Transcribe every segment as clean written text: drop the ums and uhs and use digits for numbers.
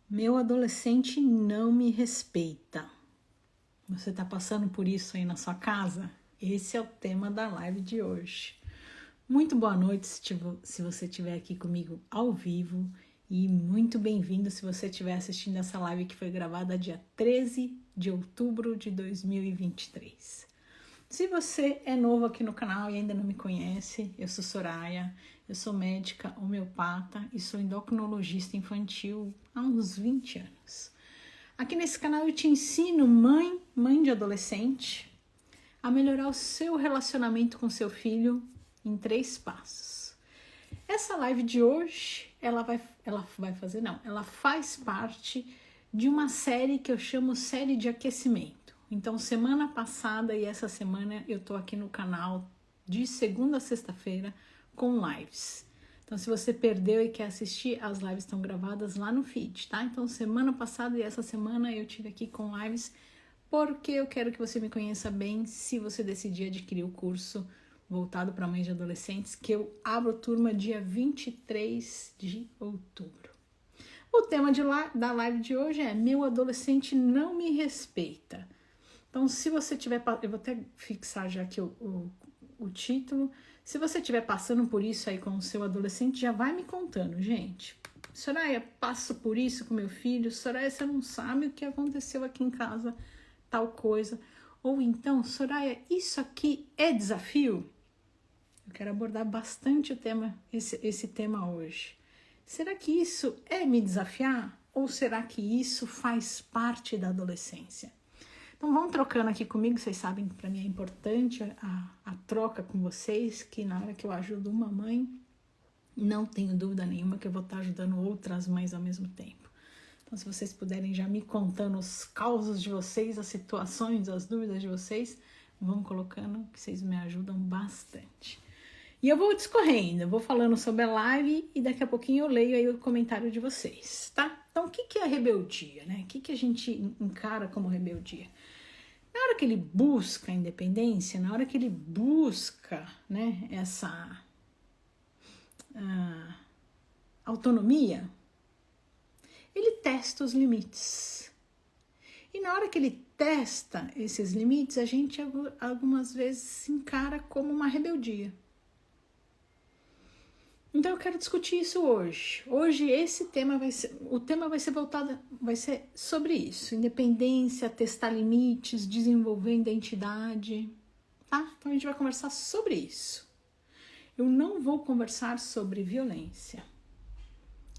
Meu adolescente não me respeita. Você está passando por isso aí na sua casa? Esse é o tema da live de hoje. Muito boa noite se você estiver aqui comigo ao vivo e muito bem-vindo se você estiver assistindo essa live que foi gravada dia 13 de outubro de 2023. Se você é novo aqui no canal e ainda não me conhece, eu sou Soraya, eu sou médica homeopata e sou endocrinologista infantil há uns 20 anos. Aqui nesse canal eu te ensino, mãe de adolescente, a melhorar o seu relacionamento com seu filho em 3 passos. Essa live de hoje, ela faz parte de uma série que eu chamo série de aquecimento. Então, semana passada e essa semana eu tô aqui no canal de segunda a sexta-feira com lives. Então, se você perdeu e quer assistir, as lives estão gravadas lá no feed, tá? Então, semana passada e essa semana eu tive aqui com lives porque eu quero que você me conheça bem se você decidir adquirir o curso voltado para mães de adolescentes, que eu abro turma dia 23 de outubro. O tema da live de hoje é Meu adolescente não me respeita. Então, se você tiver... Eu vou até fixar já aqui o título. Se você estiver passando por isso aí com o seu adolescente, já vai me contando, gente. Soraya, passo por isso com meu filho. Soraya, você não sabe o que aconteceu aqui em casa, tal coisa. Ou então, Soraya, isso aqui é desafio? Eu quero abordar bastante o tema, esse tema hoje. Será que isso é me desafiar? Ou será que isso faz parte da adolescência? Então vão trocando aqui comigo, vocês sabem que para mim é importante a troca com vocês, que na hora que eu ajudo uma mãe, não tenho dúvida nenhuma que eu vou estar ajudando outras mães ao mesmo tempo. Então se vocês puderem já me contando os causos de vocês, as situações, as dúvidas de vocês, vão colocando que vocês me ajudam bastante. E eu vou discorrendo, eu vou falando sobre a live e daqui a pouquinho eu leio aí o comentário de vocês, tá? Então, o que é a rebeldia, né? O que a gente encara como rebeldia? Na hora que ele busca a independência, na hora que ele busca, né, essa autonomia, ele testa os limites. E na hora que ele testa esses limites, a gente algumas vezes encara como uma rebeldia. Então eu quero discutir isso hoje. Hoje o tema vai ser sobre isso, independência, testar limites, desenvolver identidade, tá? Então a gente vai conversar sobre isso. Eu não vou conversar sobre violência.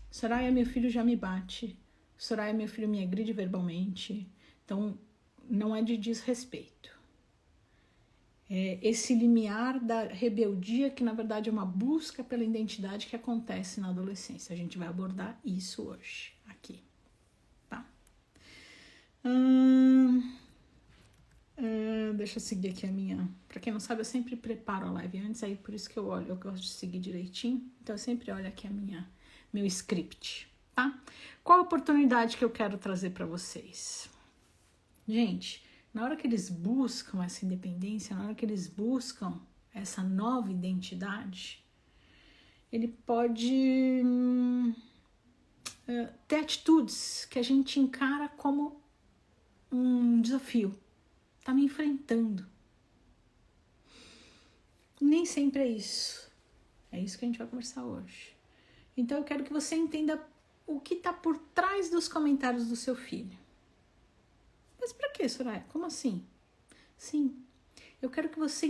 Soraya, meu filho já me bate. Soraya, meu filho me agride verbalmente. Então não é de desrespeito. Esse limiar da rebeldia, que na verdade é uma busca pela identidade que acontece na adolescência. A gente vai abordar isso hoje, aqui, tá? Deixa eu seguir aqui a minha... Pra quem não sabe, eu sempre preparo a live antes, aí por isso que eu olho, eu gosto de seguir direitinho. Então eu sempre olho aqui meu script, tá? Qual a oportunidade que eu quero trazer pra vocês? Gente... Na hora que eles buscam essa independência, na hora que eles buscam essa nova identidade, ele pode ter atitudes que a gente encara como um desafio. Tá me enfrentando. Nem sempre é isso. É isso que a gente vai conversar hoje. Então eu quero que você entenda o que está por trás dos comentários do seu filho. Mas pra que, Soraya? Como assim? Sim, eu quero que você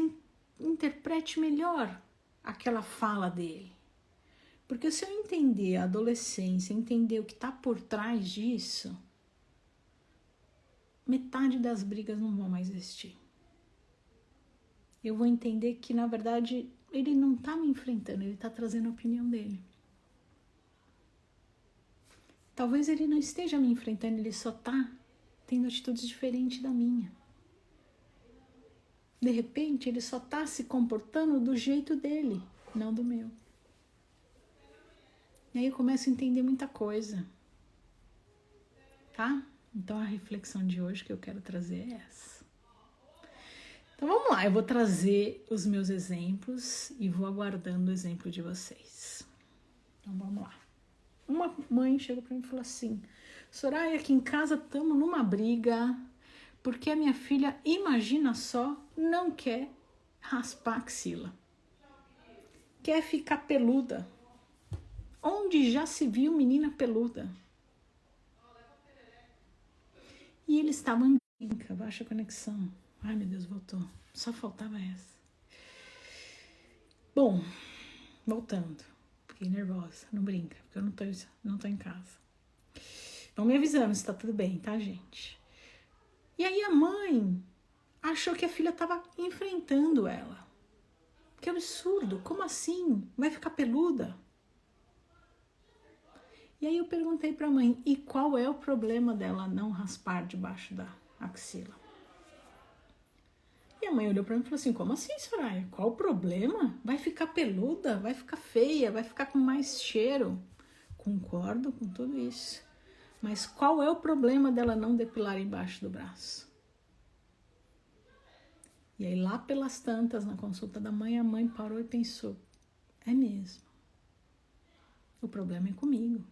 interprete melhor aquela fala dele. Porque se eu entender a adolescência, entender o que está por trás disso, metade das brigas não vão mais existir. Eu vou entender que, na verdade, ele não está me enfrentando, ele está trazendo a opinião dele. Talvez ele não esteja me enfrentando, ele só está tendo atitudes diferentes da minha. De repente, ele só está se comportando do jeito dele, não do meu. E aí eu começo a entender muita coisa. Tá? Então a reflexão de hoje que eu quero trazer é essa. Então vamos lá, eu vou trazer os meus exemplos e vou aguardando o exemplo de vocês. Então vamos lá. Uma mãe chegou para mim e falou assim: Soraya, aqui em casa estamos numa briga porque a minha filha, imagina só, não quer raspar a axila. Quer ficar peluda. Onde já se viu menina peluda? E eles estavam em brinca, baixa conexão. Ai, meu Deus, voltou. Só faltava essa. Bom, voltando. Fiquei nervosa. Não brinca, porque eu não tô em casa. Vão me avisando se tá tudo bem, tá, gente? E aí a mãe achou que a filha tava enfrentando ela. Que absurdo, como assim? Vai ficar peluda? E aí eu perguntei pra mãe, e qual é o problema dela não raspar debaixo da axila? E a mãe olhou pra mim e falou assim, como assim, Soraya? Qual o problema? Vai ficar peluda, vai ficar feia, vai ficar com mais cheiro. Concordo com tudo isso. Mas qual é o problema dela não depilar embaixo do braço? E aí lá pelas tantas, na consulta da mãe, a mãe parou e pensou, é mesmo. O problema é comigo.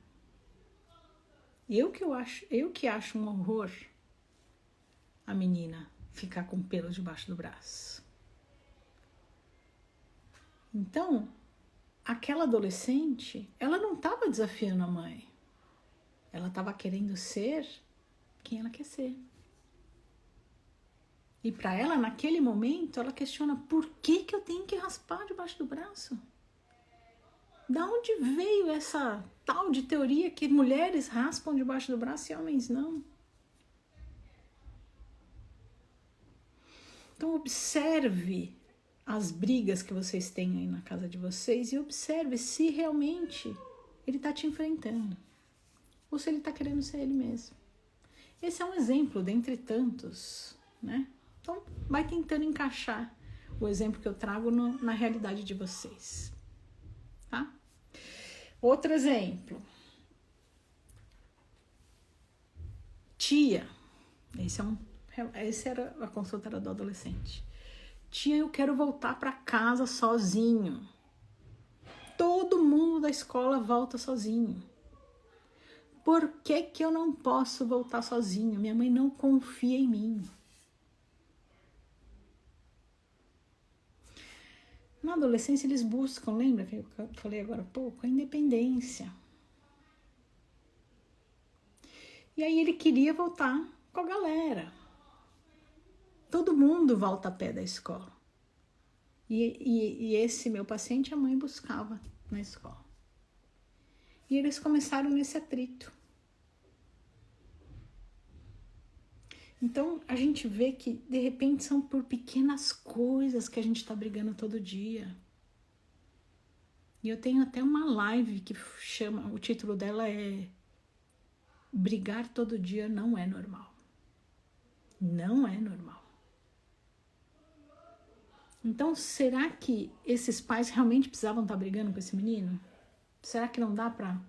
Eu que acho um horror a menina ficar com pelo debaixo do braço. Então, aquela adolescente, ela não estava desafiando a mãe. Ela estava querendo ser quem ela quer ser. E para ela, naquele momento, ela questiona por que eu tenho que raspar debaixo do braço? Da onde veio essa tal de teoria que mulheres raspam debaixo do braço e homens não? Então observe as brigas que vocês têm aí na casa de vocês e observe se realmente ele está te enfrentando ou se ele está querendo ser ele mesmo. Esse é um exemplo dentre tantos, né? Então vai tentando encaixar o exemplo que eu trago na realidade de vocês, tá? Outro exemplo. Tia, esse era a consulta do adolescente. Tia, eu quero voltar para casa sozinho. Todo mundo da escola volta sozinho. Por que eu não posso voltar sozinho? Minha mãe não confia em mim. Na adolescência eles buscam, lembra que eu falei agora há pouco? A independência. E aí ele queria voltar com a galera. Todo mundo volta a pé da escola. E esse meu paciente, a mãe buscava na escola. E eles começaram nesse atrito. Então, a gente vê que, de repente, são por pequenas coisas que a gente tá brigando todo dia. E eu tenho até uma live que chama, o título dela é Brigar todo dia não é normal. Não é normal. Então, será que esses pais realmente precisavam estar brigando com esse menino? Será que não dá pra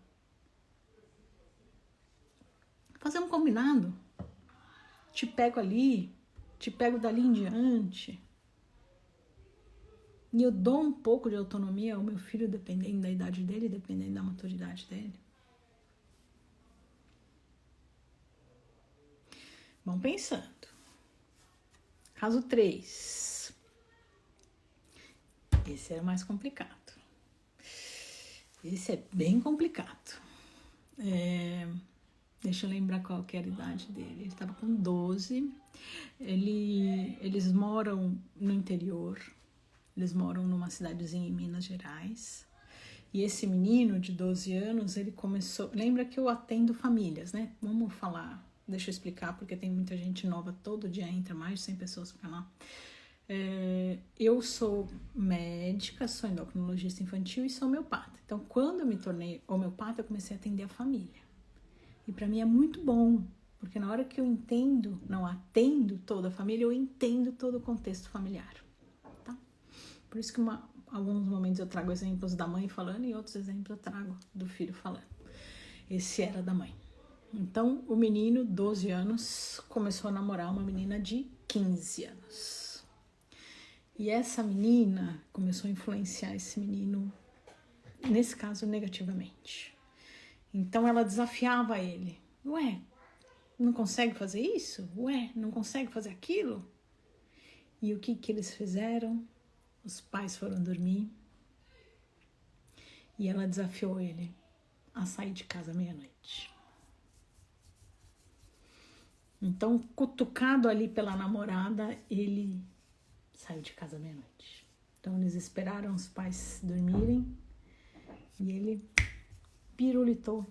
fazer um combinado? Te pego ali, te pego dali em diante. E eu dou um pouco de autonomia ao meu filho, dependendo da idade dele, dependendo da maturidade dele. Vão pensando. Caso 3. Esse é o mais complicado. Esse é bem complicado. Deixa eu lembrar qual que era a idade dele. Ele estava com 12. Eles moram no interior. Eles moram numa cidadezinha em Minas Gerais. E esse menino de 12 anos, ele começou... Lembra que eu atendo famílias, né? Vamos falar... Deixa eu explicar, porque tem muita gente nova. Todo dia entra mais de 100 pessoas no canal. Eu sou médica, sou endocrinologista infantil e sou homeopata. Então, quando eu me tornei homeopata, eu comecei a atender a família. E para mim é muito bom, porque na hora que eu atendo toda a família, eu entendo todo o contexto familiar, tá? Por isso que alguns momentos eu trago exemplos da mãe falando e outros exemplos eu trago do filho falando. Esse era da mãe. Então, o menino, 12 anos, começou a namorar uma menina de 15 anos. E essa menina começou a influenciar esse menino, nesse caso, negativamente. Então ela desafiava ele. Ué, não consegue fazer isso? Ué, não consegue fazer aquilo? E o que eles fizeram? Os pais foram dormir e ela desafiou ele a sair de casa meia-noite. Então, cutucado ali pela namorada, ele saiu de casa meia-noite. Então, eles esperaram os pais dormirem e ele pirulitou,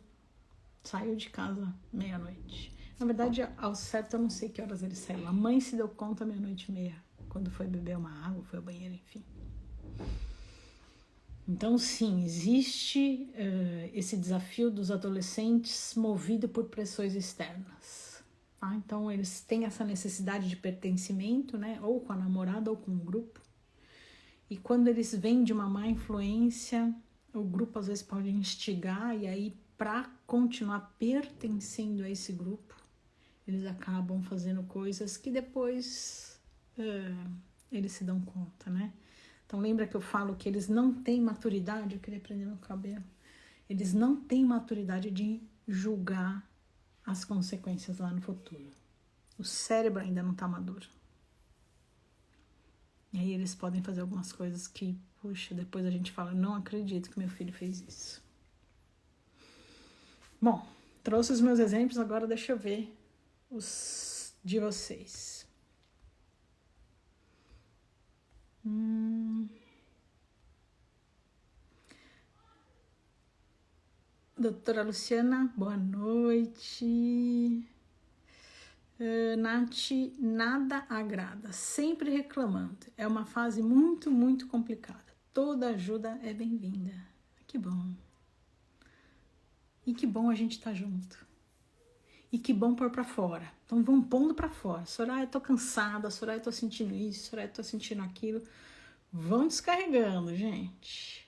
saiu de casa meia-noite. Na verdade, ao certo, eu não sei que horas ele saiu. A mãe se deu conta meia-noite e meia, quando foi beber uma água, foi ao banheiro, enfim. Então, sim, existe esse desafio dos adolescentes movido por pressões externas. Tá? Então, eles têm essa necessidade de pertencimento, né? Ou com a namorada ou com o grupo. E quando eles vêm de uma má influência, o grupo às vezes pode instigar, e aí, para continuar pertencendo a esse grupo, eles acabam fazendo coisas que depois eles se dão conta, né? Então lembra que eu falo que eles não têm maturidade, eu queria prender meu cabelo, eles não têm maturidade de julgar as consequências lá no futuro. O cérebro ainda não está maduro. E aí eles podem fazer algumas coisas que, puxa, depois a gente fala, não acredito que meu filho fez isso. Bom, trouxe os meus exemplos, agora deixa eu ver os de vocês. Doutora Luciana, boa noite. Nath, nada agrada, sempre reclamando. É uma fase muito, muito complicada. Toda ajuda é bem-vinda. Que bom. E que bom a gente tá junto. E que bom pôr pra fora. Então vamos pondo pra fora. Soraya, tô cansada. Soraya, tô sentindo isso. Soraya, tô sentindo aquilo. Vão descarregando, gente.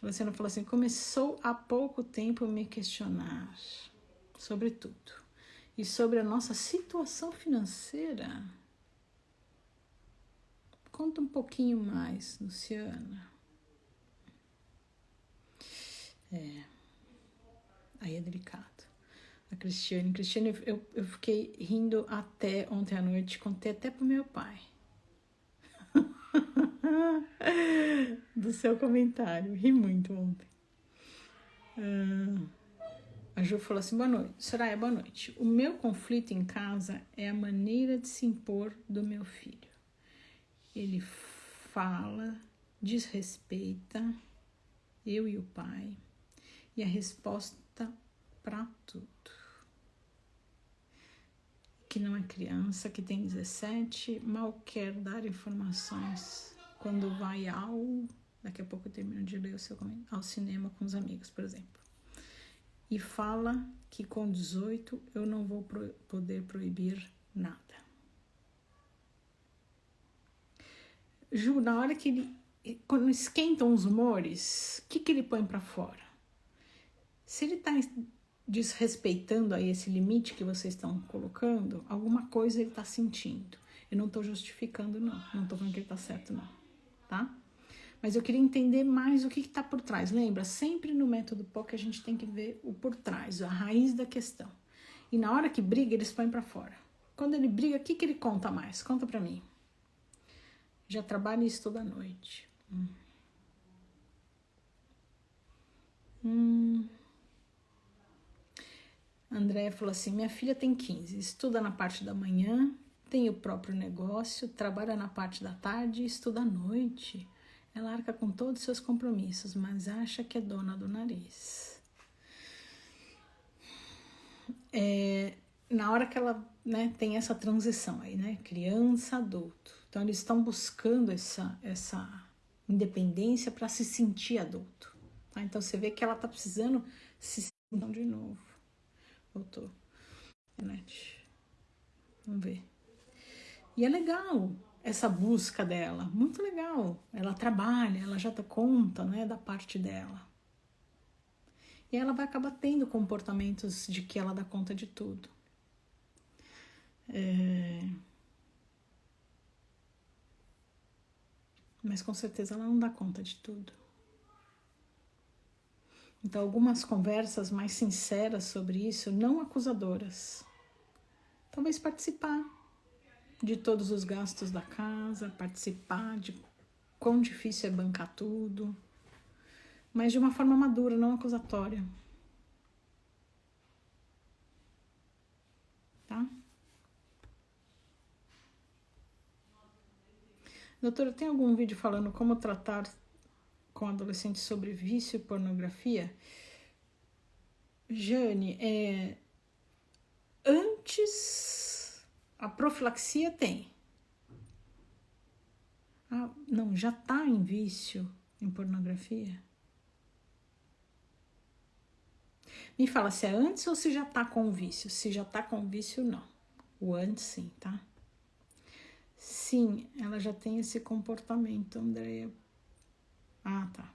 A Luciana falou assim, começou há pouco tempo a me questionar sobre tudo. E sobre a nossa situação financeira. Conta um pouquinho mais, Luciana. Aí é delicado. A Cristiane, eu fiquei rindo até ontem à noite, contei até pro meu pai. Do seu comentário, ri muito ontem. A Ju falou assim, boa noite. Soraya, boa noite. O meu conflito em casa é a maneira de se impor do meu filho. Ele fala, desrespeita eu e o pai, e a resposta para tudo. Que não é criança, que tem 17, mal quer dar informações quando vai daqui a pouco eu termino de ler o seu comentário, ao cinema com os amigos, por exemplo. E fala que com 18 eu não vou poder proibir nada. Ju, na hora que quando esquentam os humores, o que ele põe para fora? Se ele tá desrespeitando aí esse limite que vocês estão colocando, alguma coisa ele tá sentindo. Eu não tô justificando, não tô falando que ele tá certo, não, tá? Mas eu queria entender mais o que tá por trás. Lembra, sempre no método POC a gente tem que ver o por trás, a raiz da questão. E na hora que briga, eles põem pra fora. Quando ele briga, o que ele conta mais? Conta pra mim. Já trabalho e estudo à noite. Andréia falou assim, minha filha tem 15, estuda na parte da manhã, tem o próprio negócio, trabalha na parte da tarde e estuda à noite. Ela arca com todos os seus compromissos, mas acha que é dona do nariz. Na hora que ela tem essa transição aí, né? Criança, adulto. Então eles estão buscando essa independência para se sentir adulto. Tá? Então você vê que ela tá precisando se sentir de novo. Voltou. Vamos ver. E é legal essa busca dela, muito legal. Ela trabalha, ela já dá conta, né, da parte dela. E ela vai acabar tendo comportamentos de que ela dá conta de tudo. Mas com certeza ela não dá conta de tudo. Então, algumas conversas mais sinceras sobre isso, não acusadoras. Talvez participar de todos os gastos da casa, participar de quão difícil é bancar tudo, mas de uma forma madura, não acusatória. Tá? Doutora, tem algum vídeo falando como tratar com adolescentes sobre vício e pornografia? Jane, antes a profilaxia tem. Ah, não, já tá em vício em pornografia? Me fala se é antes ou se já tá com vício. Se já tá com vício, não. O antes, sim, tá? Sim, ela já tem esse comportamento, Andréia. Ah, tá.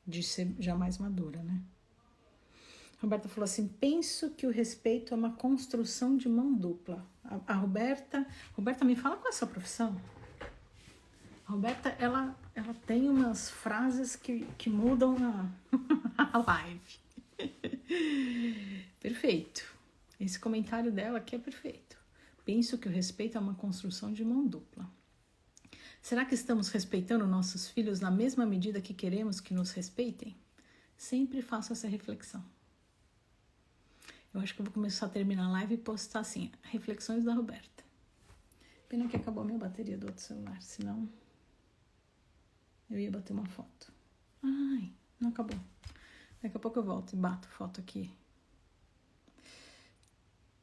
De ser já mais madura, né? Roberta falou assim, penso que o respeito é uma construção de mão dupla. A Roberta, me fala qual é a sua profissão? A Roberta, ela tem umas frases que mudam a live. Perfeito. Esse comentário dela aqui é perfeito. Penso que o respeito é uma construção de mão dupla. Será que estamos respeitando nossos filhos na mesma medida que queremos que nos respeitem? Sempre faço essa reflexão. Eu acho que eu vou começar a terminar a live e postar assim, reflexões da Roberta. Pena que acabou a minha bateria do outro celular, senão eu ia bater uma foto. Ai, não acabou. Daqui a pouco eu volto e bato foto aqui.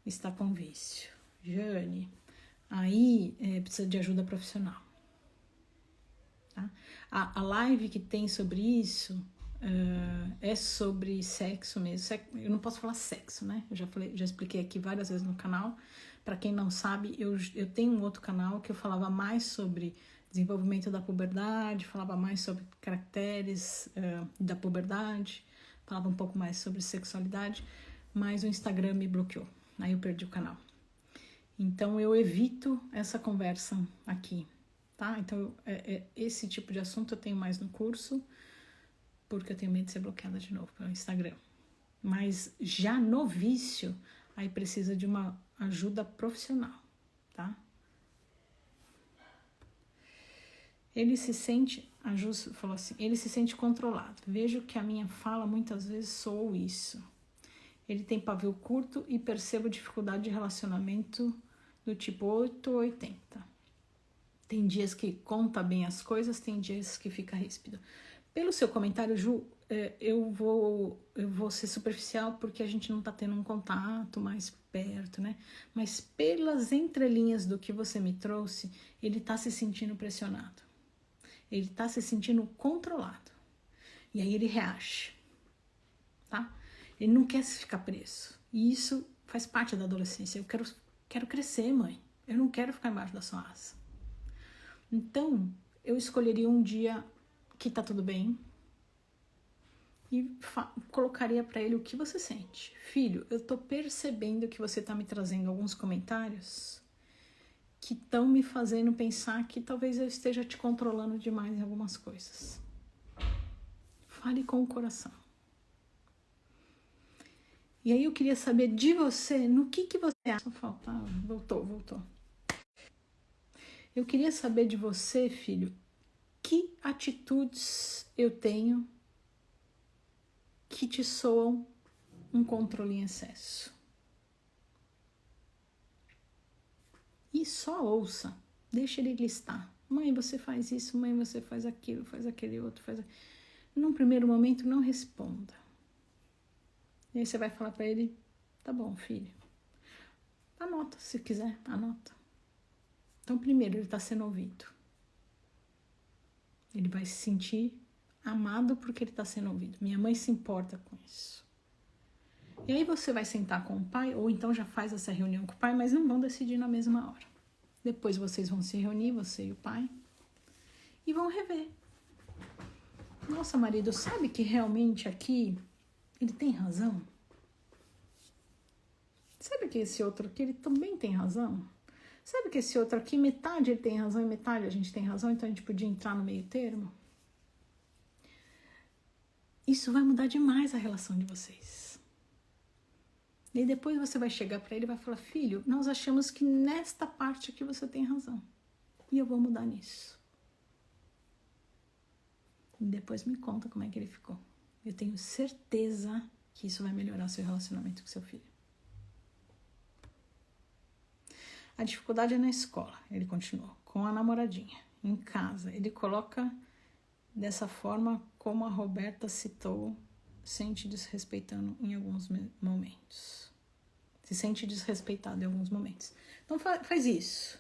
Está com vício. Jane, aí precisa de ajuda profissional. Tá? A live que tem sobre isso é sobre sexo mesmo. Eu não posso falar sexo, né? Eu já expliquei aqui várias vezes no canal. Para quem não sabe, eu tenho um outro canal que eu falava mais sobre desenvolvimento da puberdade, falava mais sobre caracteres da puberdade, falava um pouco mais sobre sexualidade, mas o Instagram me bloqueou. Aí eu perdi o canal. Então eu evito essa conversa aqui, tá? Então esse tipo de assunto eu tenho mais no curso, porque eu tenho medo de ser bloqueada de novo pelo Instagram. Mas já no vício, aí precisa de uma ajuda profissional, tá? Ele se sente, a Ju falou assim, ele se sente controlado. Vejo que a minha fala muitas vezes soou isso. Ele tem pavio curto e percebo dificuldade de relacionamento do tipo 8 ou 80. Tem dias que conta bem as coisas, tem dias que fica ríspido. Pelo seu comentário, Ju, eu vou ser superficial porque a gente não tá tendo um contato mais perto, né? Mas pelas entrelinhas do que você me trouxe, ele tá se sentindo pressionado. Ele tá se sentindo controlado. E aí ele reage, tá? Ele não quer se ficar preso. E isso faz parte da adolescência. Eu quero crescer, mãe. Eu não quero ficar embaixo da sua asa. Então, eu escolheria um dia que tá tudo bem e colocaria para ele o que você sente. Filho, eu tô percebendo que você tá me trazendo alguns comentários que estão me fazendo pensar que talvez eu esteja te controlando demais em algumas coisas. Fale com o coração. E aí eu queria saber de você, no que você acha? Só faltava, voltou. Eu queria saber de você, filho, que atitudes eu tenho que te soam um controle em excesso. E só ouça, deixa ele listar. Mãe, você faz isso, mãe, você faz aquilo, faz aquele outro, Num primeiro momento, não responda. E aí você vai falar para ele, tá bom, filho. Anota, se quiser, anota. Então, primeiro, ele está sendo ouvido. Ele vai se sentir amado porque ele está sendo ouvido. Minha mãe se importa com isso. E aí você vai sentar com o pai, ou então já faz essa reunião com o pai, mas não vão decidir na mesma hora. Depois vocês vão se reunir, você e o pai, e vão rever. Nossa, marido, sabe que realmente aqui ele tem razão? Sabe que esse outro aqui, ele também tem razão? Sabe que esse outro aqui, metade ele tem razão e metade a gente tem razão, então a gente podia entrar no meio termo? Isso vai mudar demais a relação de vocês. E depois você vai chegar para ele e vai falar, filho, nós achamos que nesta parte aqui você tem razão. E eu vou mudar nisso. E depois me conta como é que ele ficou. Eu tenho certeza que isso vai melhorar seu relacionamento com seu filho. A dificuldade é na escola, ele continuou, com a namoradinha, em casa. Ele coloca dessa forma como a Roberta citou, sente desrespeitando em alguns momentos. Se sente desrespeitado em alguns momentos. Então faz isso.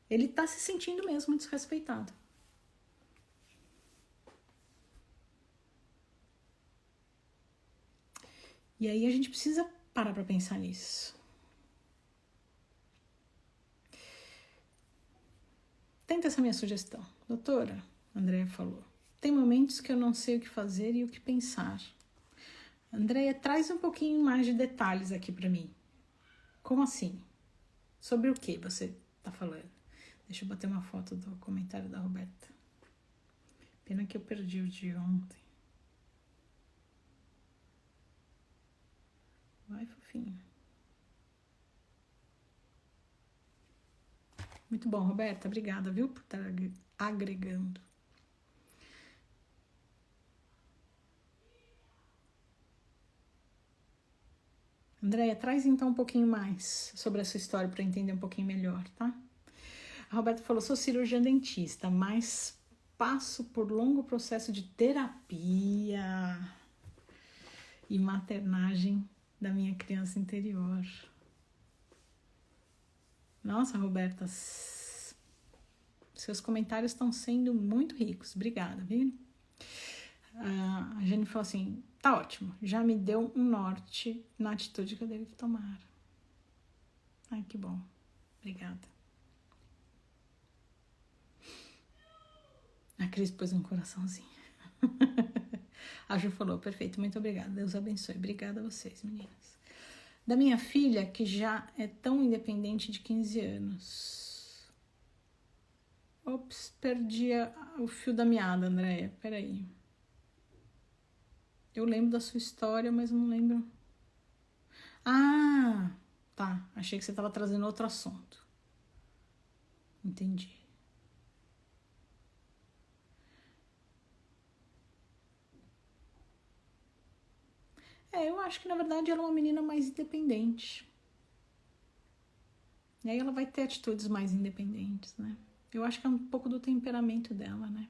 Ele tá se sentindo mesmo desrespeitado. E aí a gente precisa parar para pensar nisso. Tenta essa minha sugestão. Doutora, Andréia falou, tem momentos que eu não sei o que fazer e o que pensar. Andréia, traz um pouquinho mais de detalhes aqui para mim. Como assim? Sobre o que você tá falando? Deixa eu bater uma foto do comentário da Roberta. Pena que eu perdi o de ontem. Vai, fofinho. Muito bom, Roberta. Obrigada, viu, por estar agregando. Andréia, traz então um pouquinho mais sobre essa história para entender um pouquinho melhor, tá? A Roberta falou, sou cirurgiã dentista, mas passo por longo processo de terapia e maternagem da minha criança interior. Nossa, Roberta, seus comentários estão sendo muito ricos. Obrigada, viu? A Jane falou assim, tá ótimo, já me deu um norte na atitude que eu devo tomar. Ai, que bom. Obrigada. A Cris pôs um coraçãozinho. A Ju falou, perfeito, muito obrigada. Deus abençoe. Obrigada a vocês, meninas. Da minha filha, que já é tão independente de 15 anos. Ops, perdi o fio da meada, Andréia. Peraí. Eu lembro da sua história, mas não lembro. Ah, tá. Achei que você estava trazendo outro assunto. Entendi. Eu acho que na verdade ela é uma menina mais independente. E aí ela vai ter atitudes mais independentes, né? Eu acho que é um pouco do temperamento dela, né?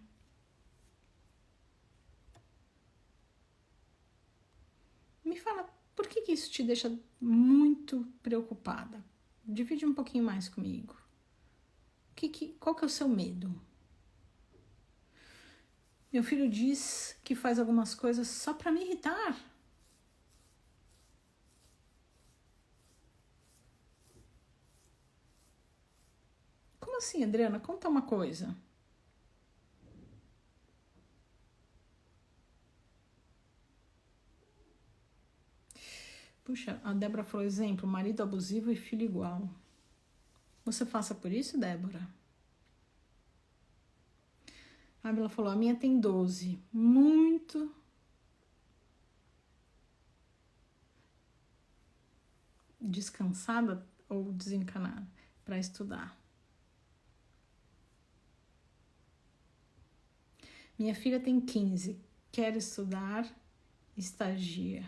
Me fala, por que isso te deixa muito preocupada? Divide um pouquinho mais comigo. Qual que é o seu medo? Meu filho diz que faz algumas coisas só para me irritar. Como assim, Adriana? Conta uma coisa. Puxa, a Débora falou exemplo, marido abusivo e filho igual. Você passa por isso, Débora? A Bela falou, a minha tem 12. Muito descansada ou desencanada para estudar. Minha filha tem 15, quer estudar, estagia,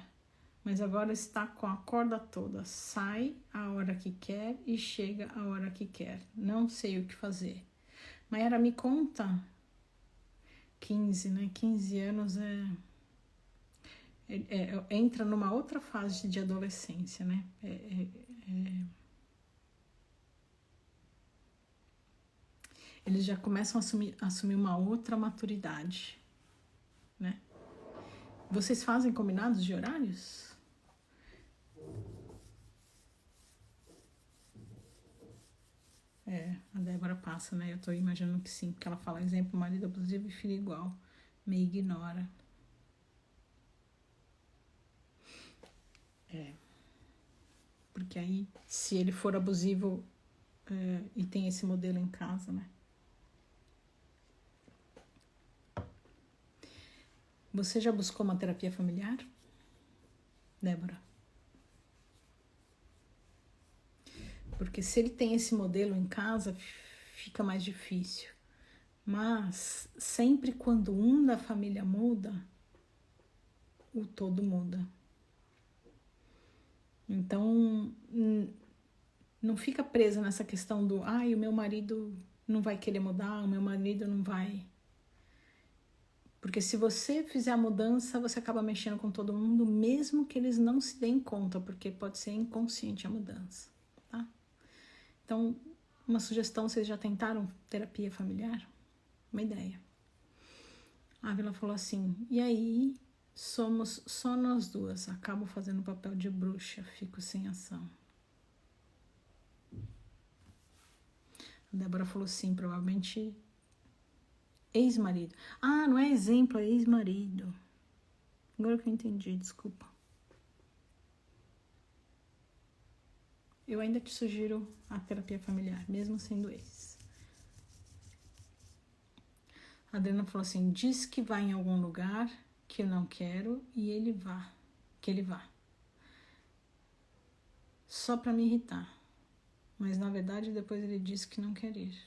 mas agora está com a corda toda. Sai a hora que quer e chega a hora que quer. Não sei o que fazer. Mayara, me conta. 15, né? 15 anos entra numa outra fase de adolescência, né? Eles já começam a assumir uma outra maturidade, né? Vocês fazem combinados de horários? A Débora passa, né? Eu tô imaginando que sim, porque ela fala, exemplo, marido abusivo e filho igual. Me ignora. Porque aí, se ele for abusivo e tem esse modelo em casa, né? Você já buscou uma terapia familiar, Débora? Porque se ele tem esse modelo em casa, fica mais difícil. Mas sempre quando um da família muda, o todo muda. Então, não fica presa nessa questão do o meu marido não vai querer mudar, o meu marido não vai. Porque se você fizer a mudança, você acaba mexendo com todo mundo, mesmo que eles não se deem conta, porque pode ser inconsciente a mudança, tá? Então, uma sugestão, vocês já tentaram terapia familiar? Uma ideia. A Ávila falou assim, e aí somos só nós duas, acabo fazendo papel de bruxa, fico sem ação. A Débora falou sim, provavelmente ex-marido. Não é exemplo, é ex-marido. Agora que eu entendi, desculpa. Eu ainda te sugiro a terapia familiar, mesmo sendo ex. A Adriana falou assim, diz que vai em algum lugar que eu não quero e ele vá. Que ele vá. Só pra me irritar. Mas na verdade depois ele disse que não quer ir.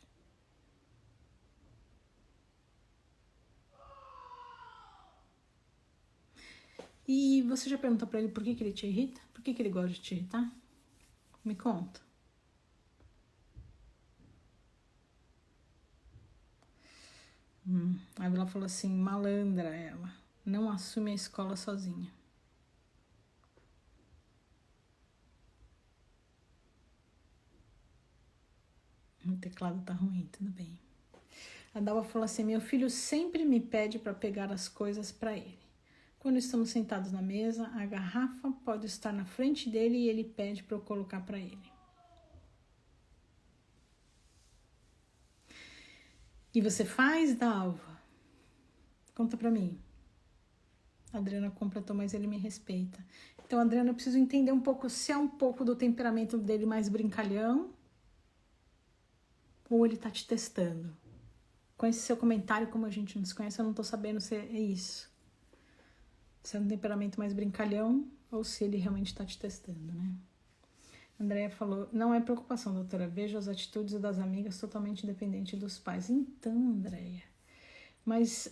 E você já perguntou pra ele por que ele te irrita? Por que ele gosta de te irritar? Me conta. A Ávila falou assim, malandra ela. Não assume a escola sozinha. O teclado tá ruim, tudo bem. A Dalva falou assim, meu filho sempre me pede para pegar as coisas para ele. Quando estamos sentados na mesa, a garrafa pode estar na frente dele e ele pede para eu colocar para ele. E você faz, Dalva? Conta para mim. A Adriana completou, mas ele me respeita. Então, Adriana, eu preciso entender um pouco se é um pouco do temperamento dele mais brincalhão ou ele tá te testando. Com esse seu comentário, como a gente não se conhece, eu não tô sabendo se é isso. Se é um temperamento mais brincalhão ou se ele realmente tá te testando, né? A Andrea falou, não é preocupação, doutora. Vejo as atitudes das amigas totalmente dependente dos pais. Então, Andrea, mas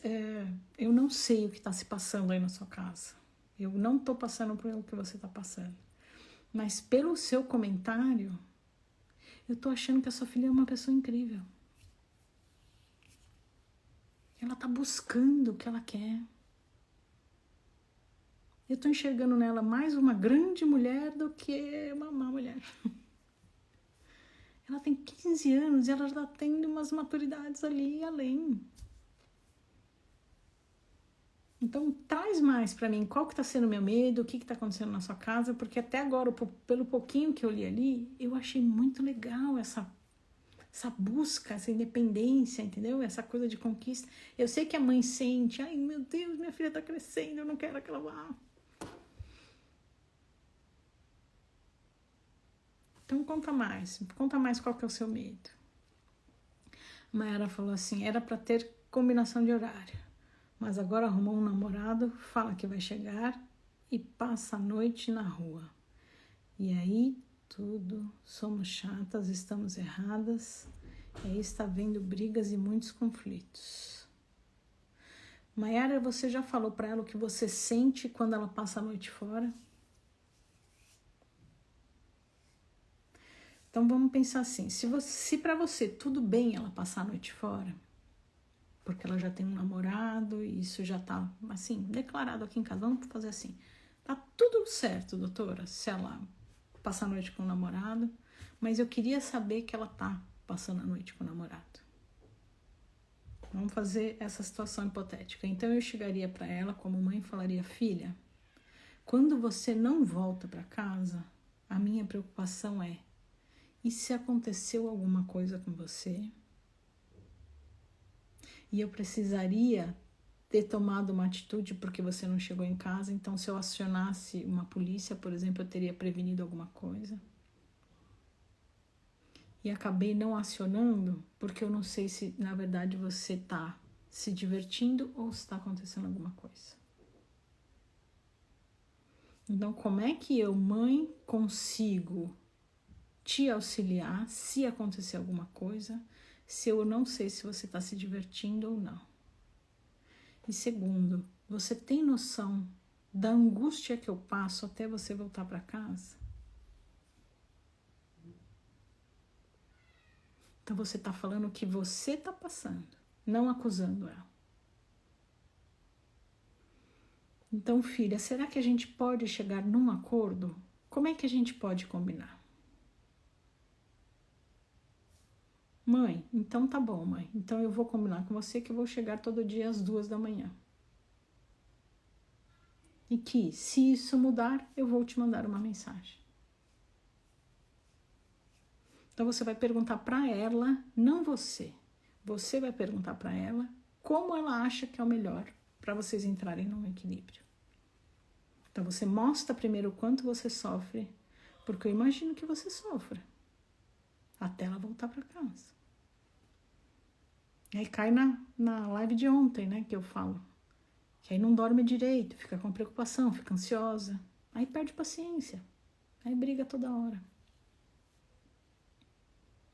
eu não sei o que está se passando aí na sua casa. Eu não estou passando pelo que você está passando. Mas pelo seu comentário, eu estou achando que a sua filha é uma pessoa incrível. Ela está buscando o que ela quer. Eu estou enxergando nela mais uma grande mulher do que uma má mulher. Ela tem 15 anos e ela já tem umas maturidades ali além. Então, traz mais pra mim, qual que tá sendo o meu medo, o que tá acontecendo na sua casa, porque até agora, pelo pouquinho que eu li ali, eu achei muito legal essa busca, essa independência, entendeu? Essa coisa de conquista. Eu sei que a mãe sente, ai meu Deus, minha filha tá crescendo, eu não quero que ela vá. Então, conta mais qual que é o seu medo. A Mayara falou assim, era pra ter combinação de horário. Mas agora arrumou um namorado, fala que vai chegar e passa a noite na rua. E aí, tudo, somos chatas, estamos erradas, e aí está vendo brigas e muitos conflitos. Mayara, você já falou para ela o que você sente quando ela passa a noite fora? Então vamos pensar assim, se para você tudo bem ela passar a noite fora, porque ela já tem um namorado e isso já tá, assim, declarado aqui em casa. Vamos fazer assim. Tá tudo certo, doutora, se ela passar a noite com o namorado, mas eu queria saber que ela tá passando a noite com o namorado. Vamos fazer essa situação hipotética. Então eu chegaria para ela como mãe e falaria, filha, quando você não volta para casa, a minha preocupação é, e se aconteceu alguma coisa com você? E eu precisaria ter tomado uma atitude porque você não chegou em casa, então se eu acionasse uma polícia, por exemplo, eu teria prevenido alguma coisa. e acabei não acionando, porque eu não sei se na verdade você tá se divertindo ou se está acontecendo alguma coisa. Então, como é que eu, mãe, consigo te auxiliar se acontecer alguma coisa, se eu não sei se você está se divertindo ou não? E segundo, você tem noção da angústia que eu passo até você voltar para casa? Então você está falando o que você está passando, não acusando ela. Então, filha, será que a gente pode chegar num acordo? Como é que a gente pode combinar? Mãe, então tá bom, mãe. Então eu vou combinar com você que eu vou chegar todo dia às 2 da manhã. E que, se isso mudar, eu vou te mandar uma mensagem. Então você vai perguntar para ela, não você. Você vai perguntar para ela como ela acha que é o melhor para vocês entrarem num equilíbrio. Então você mostra primeiro o quanto você sofre, porque eu imagino que você sofra, até ela voltar para casa. E aí cai na live de ontem, né, que eu falo. Que aí não dorme direito, fica com preocupação, fica ansiosa. Aí perde paciência. Aí briga toda hora.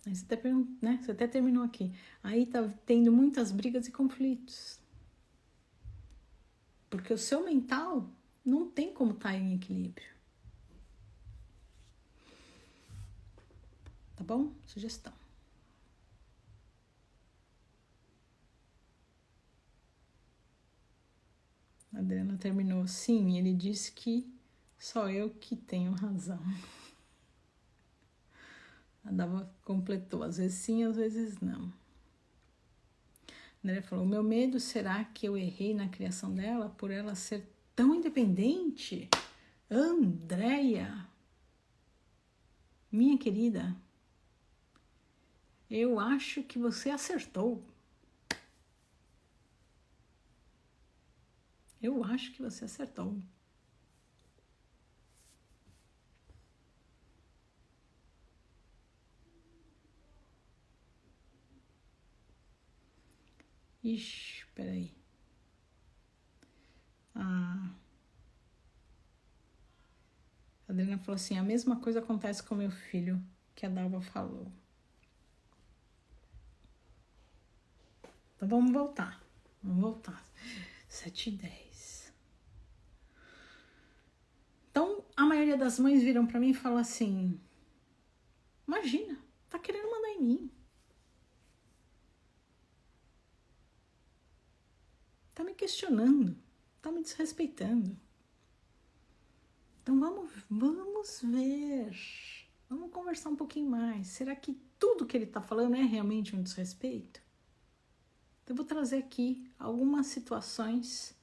Aí você até terminou aqui. Aí tá tendo muitas brigas e conflitos. Porque o seu mental não tem como estar em equilíbrio. Tá bom? Sugestão. A Adriana terminou. Sim, ele disse que só eu que tenho razão. A Dava completou. Às vezes sim, às vezes não. A Andrea falou, o meu medo será que eu errei na criação dela por ela ser tão independente? Andréia, minha querida, eu acho que você acertou. Eu acho que você acertou. Ixi, peraí. A Adriana falou assim, a mesma coisa acontece com meu filho, que a Dalva falou. Então vamos voltar. 7h10. Então, a maioria das mães viram pra mim e falam assim, imagina, tá querendo mandar em mim. Tá me questionando, tá me desrespeitando. Então vamos ver, vamos conversar um pouquinho mais. Será que tudo que ele tá falando é realmente um desrespeito? Então eu vou trazer aqui algumas situações.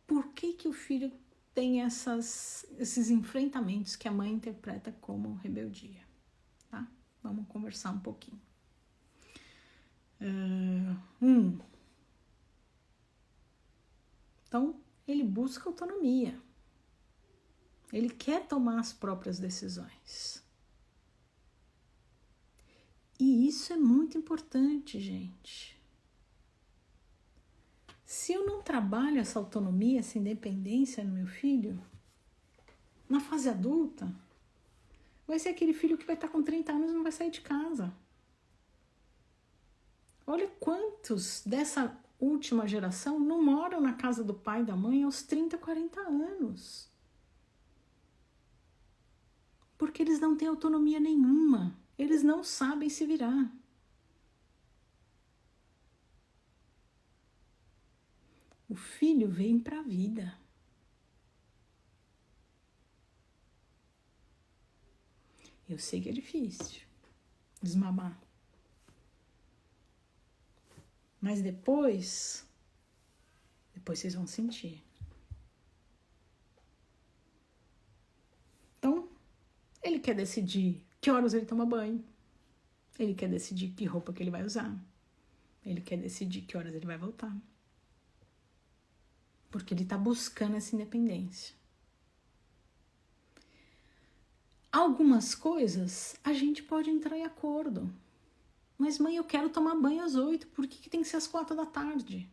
Por que o filho tem esses enfrentamentos que a mãe interpreta como rebeldia? Tá? Vamos conversar um pouquinho. Então, ele busca autonomia. Ele quer tomar as próprias decisões. E isso é muito importante, gente. Se eu não trabalho essa autonomia, essa independência no meu filho, na fase adulta, vai ser aquele filho que vai estar com 30 anos e não vai sair de casa. Olha quantos dessa última geração não moram na casa do pai e da mãe aos 30, 40 anos. Porque eles não têm autonomia nenhuma. Eles não sabem se virar. O filho vem para a vida. Eu sei que é difícil desmamar. Mas depois vocês vão sentir. Então, ele quer decidir que horas ele toma banho. Ele quer decidir que roupa que ele vai usar. Ele quer decidir que horas ele vai voltar. Porque ele está buscando essa independência. Algumas coisas a gente pode entrar em acordo. Mas mãe, eu quero tomar banho às 8, por que tem que ser às 4 da tarde?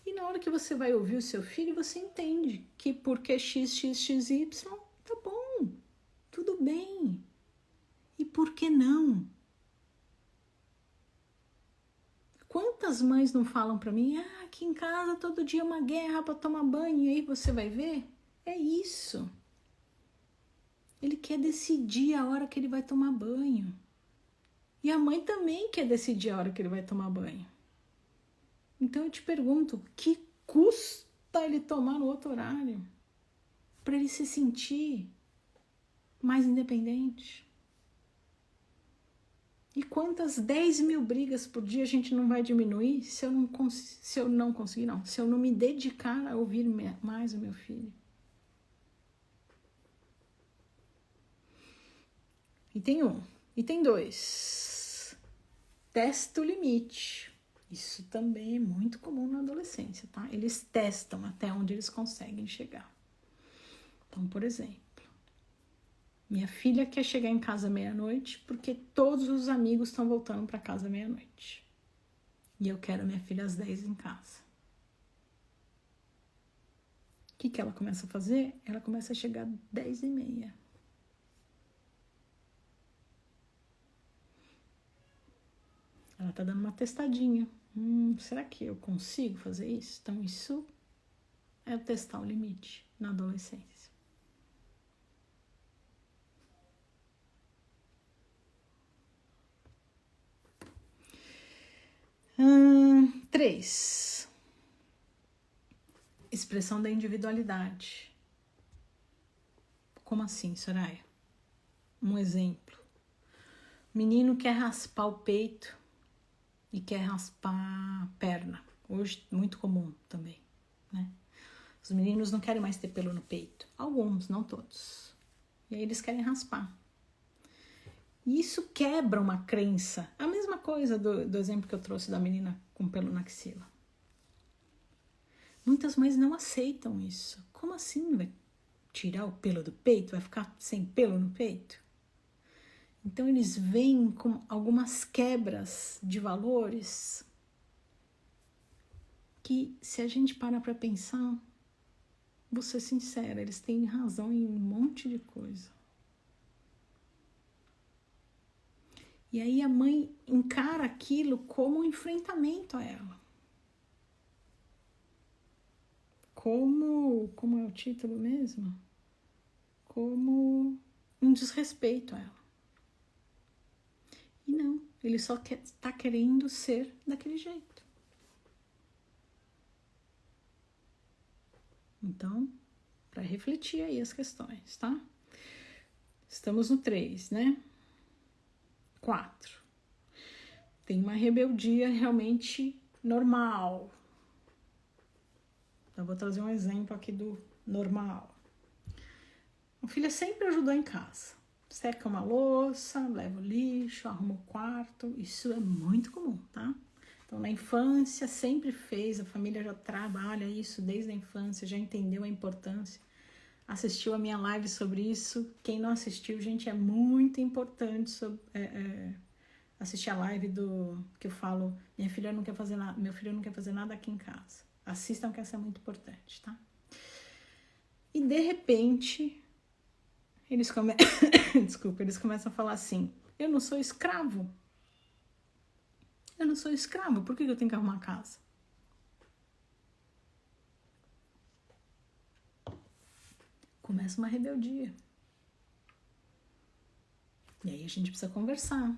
E na hora que você vai ouvir o seu filho, você entende que porque XXXY, tá bom, tudo bem. E por que não? Quantas mães não falam para mim, aqui em casa todo dia é uma guerra para tomar banho, e aí você vai ver? É isso. Ele quer decidir a hora que ele vai tomar banho. E a mãe também quer decidir a hora que ele vai tomar banho. Então eu te pergunto, que custa ele tomar no outro horário? Para ele se sentir mais independente? E quantas 10 mil brigas por dia a gente não vai diminuir se eu não conseguir, se eu não me dedicar a ouvir mais o meu filho? E tem 1. E tem 2. Testa o limite. Isso também é muito comum na adolescência, tá? Eles testam até onde eles conseguem chegar. Então, por exemplo, minha filha quer chegar em casa meia-noite porque todos os amigos estão voltando para casa meia-noite. E eu quero minha filha às 10 em casa. O que ela começa a fazer? Ela começa a chegar às 10h30. Ela tá dando uma testadinha. Será que eu consigo fazer isso? Então, isso é testar o limite na adolescência. 3. Expressão da individualidade. Como assim, Soraya? Um exemplo. Menino quer raspar o peito e quer raspar a perna. Hoje, muito comum também, né? Os meninos não querem mais ter pelo no peito. Alguns, não todos. E aí eles querem raspar. E isso quebra uma crença. A mesma coisa do exemplo que eu trouxe da menina com pelo na axila. Muitas mães não aceitam isso. Como assim? Vai tirar o pelo do peito? Vai ficar sem pelo no peito? Então eles vêm com algumas quebras de valores que, se a gente parar para pensar, vou ser sincera, eles têm razão em um monte de coisa. E aí a mãe encara aquilo como um enfrentamento a ela. Como é o título mesmo? Como um desrespeito a ela. E não, ele só está querendo ser daquele jeito. Então, para refletir aí as questões, tá? Estamos no 3, né? 4. Tem uma rebeldia realmente normal. Eu vou trazer um exemplo aqui do normal. A filha sempre ajudou em casa. Seca uma louça, leva o lixo, arruma o quarto. Isso é muito comum, tá? Então, na infância, sempre fez. A família já trabalha isso desde a infância, já entendeu a importância. Assistiu a minha live sobre isso. Quem não assistiu, gente, é muito importante assistir a live que eu falo, minha filha não quer fazer nada, meu filho não quer fazer nada aqui em casa. Assistam, que essa é muito importante, tá? E de repente, eles começam a falar assim: eu não sou escravo. Eu não sou escravo, por que eu tenho que arrumar a casa? Começa uma rebeldia. E aí a gente precisa conversar.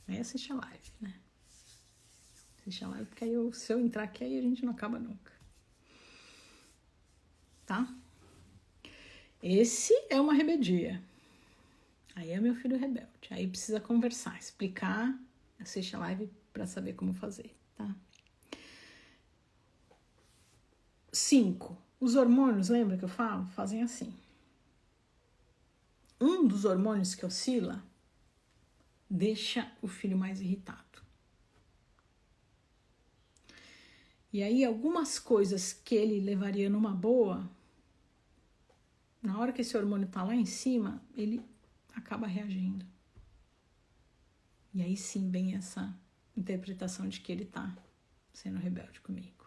Aí assiste a live, né? Assiste a live, porque aí se eu entrar aqui, aí a gente não acaba nunca. Tá? Esse é uma rebeldia. Aí é meu filho rebelde. Aí precisa conversar, explicar, assiste a live para saber como fazer, tá? 5. Os hormônios, lembra que eu falo? Fazem assim. Um dos hormônios que oscila deixa o filho mais irritado. E aí algumas coisas que ele levaria numa boa, Na hora que esse hormônio tá lá em cima, ele acaba reagindo. E aí sim vem essa interpretação de que ele tá sendo rebelde comigo.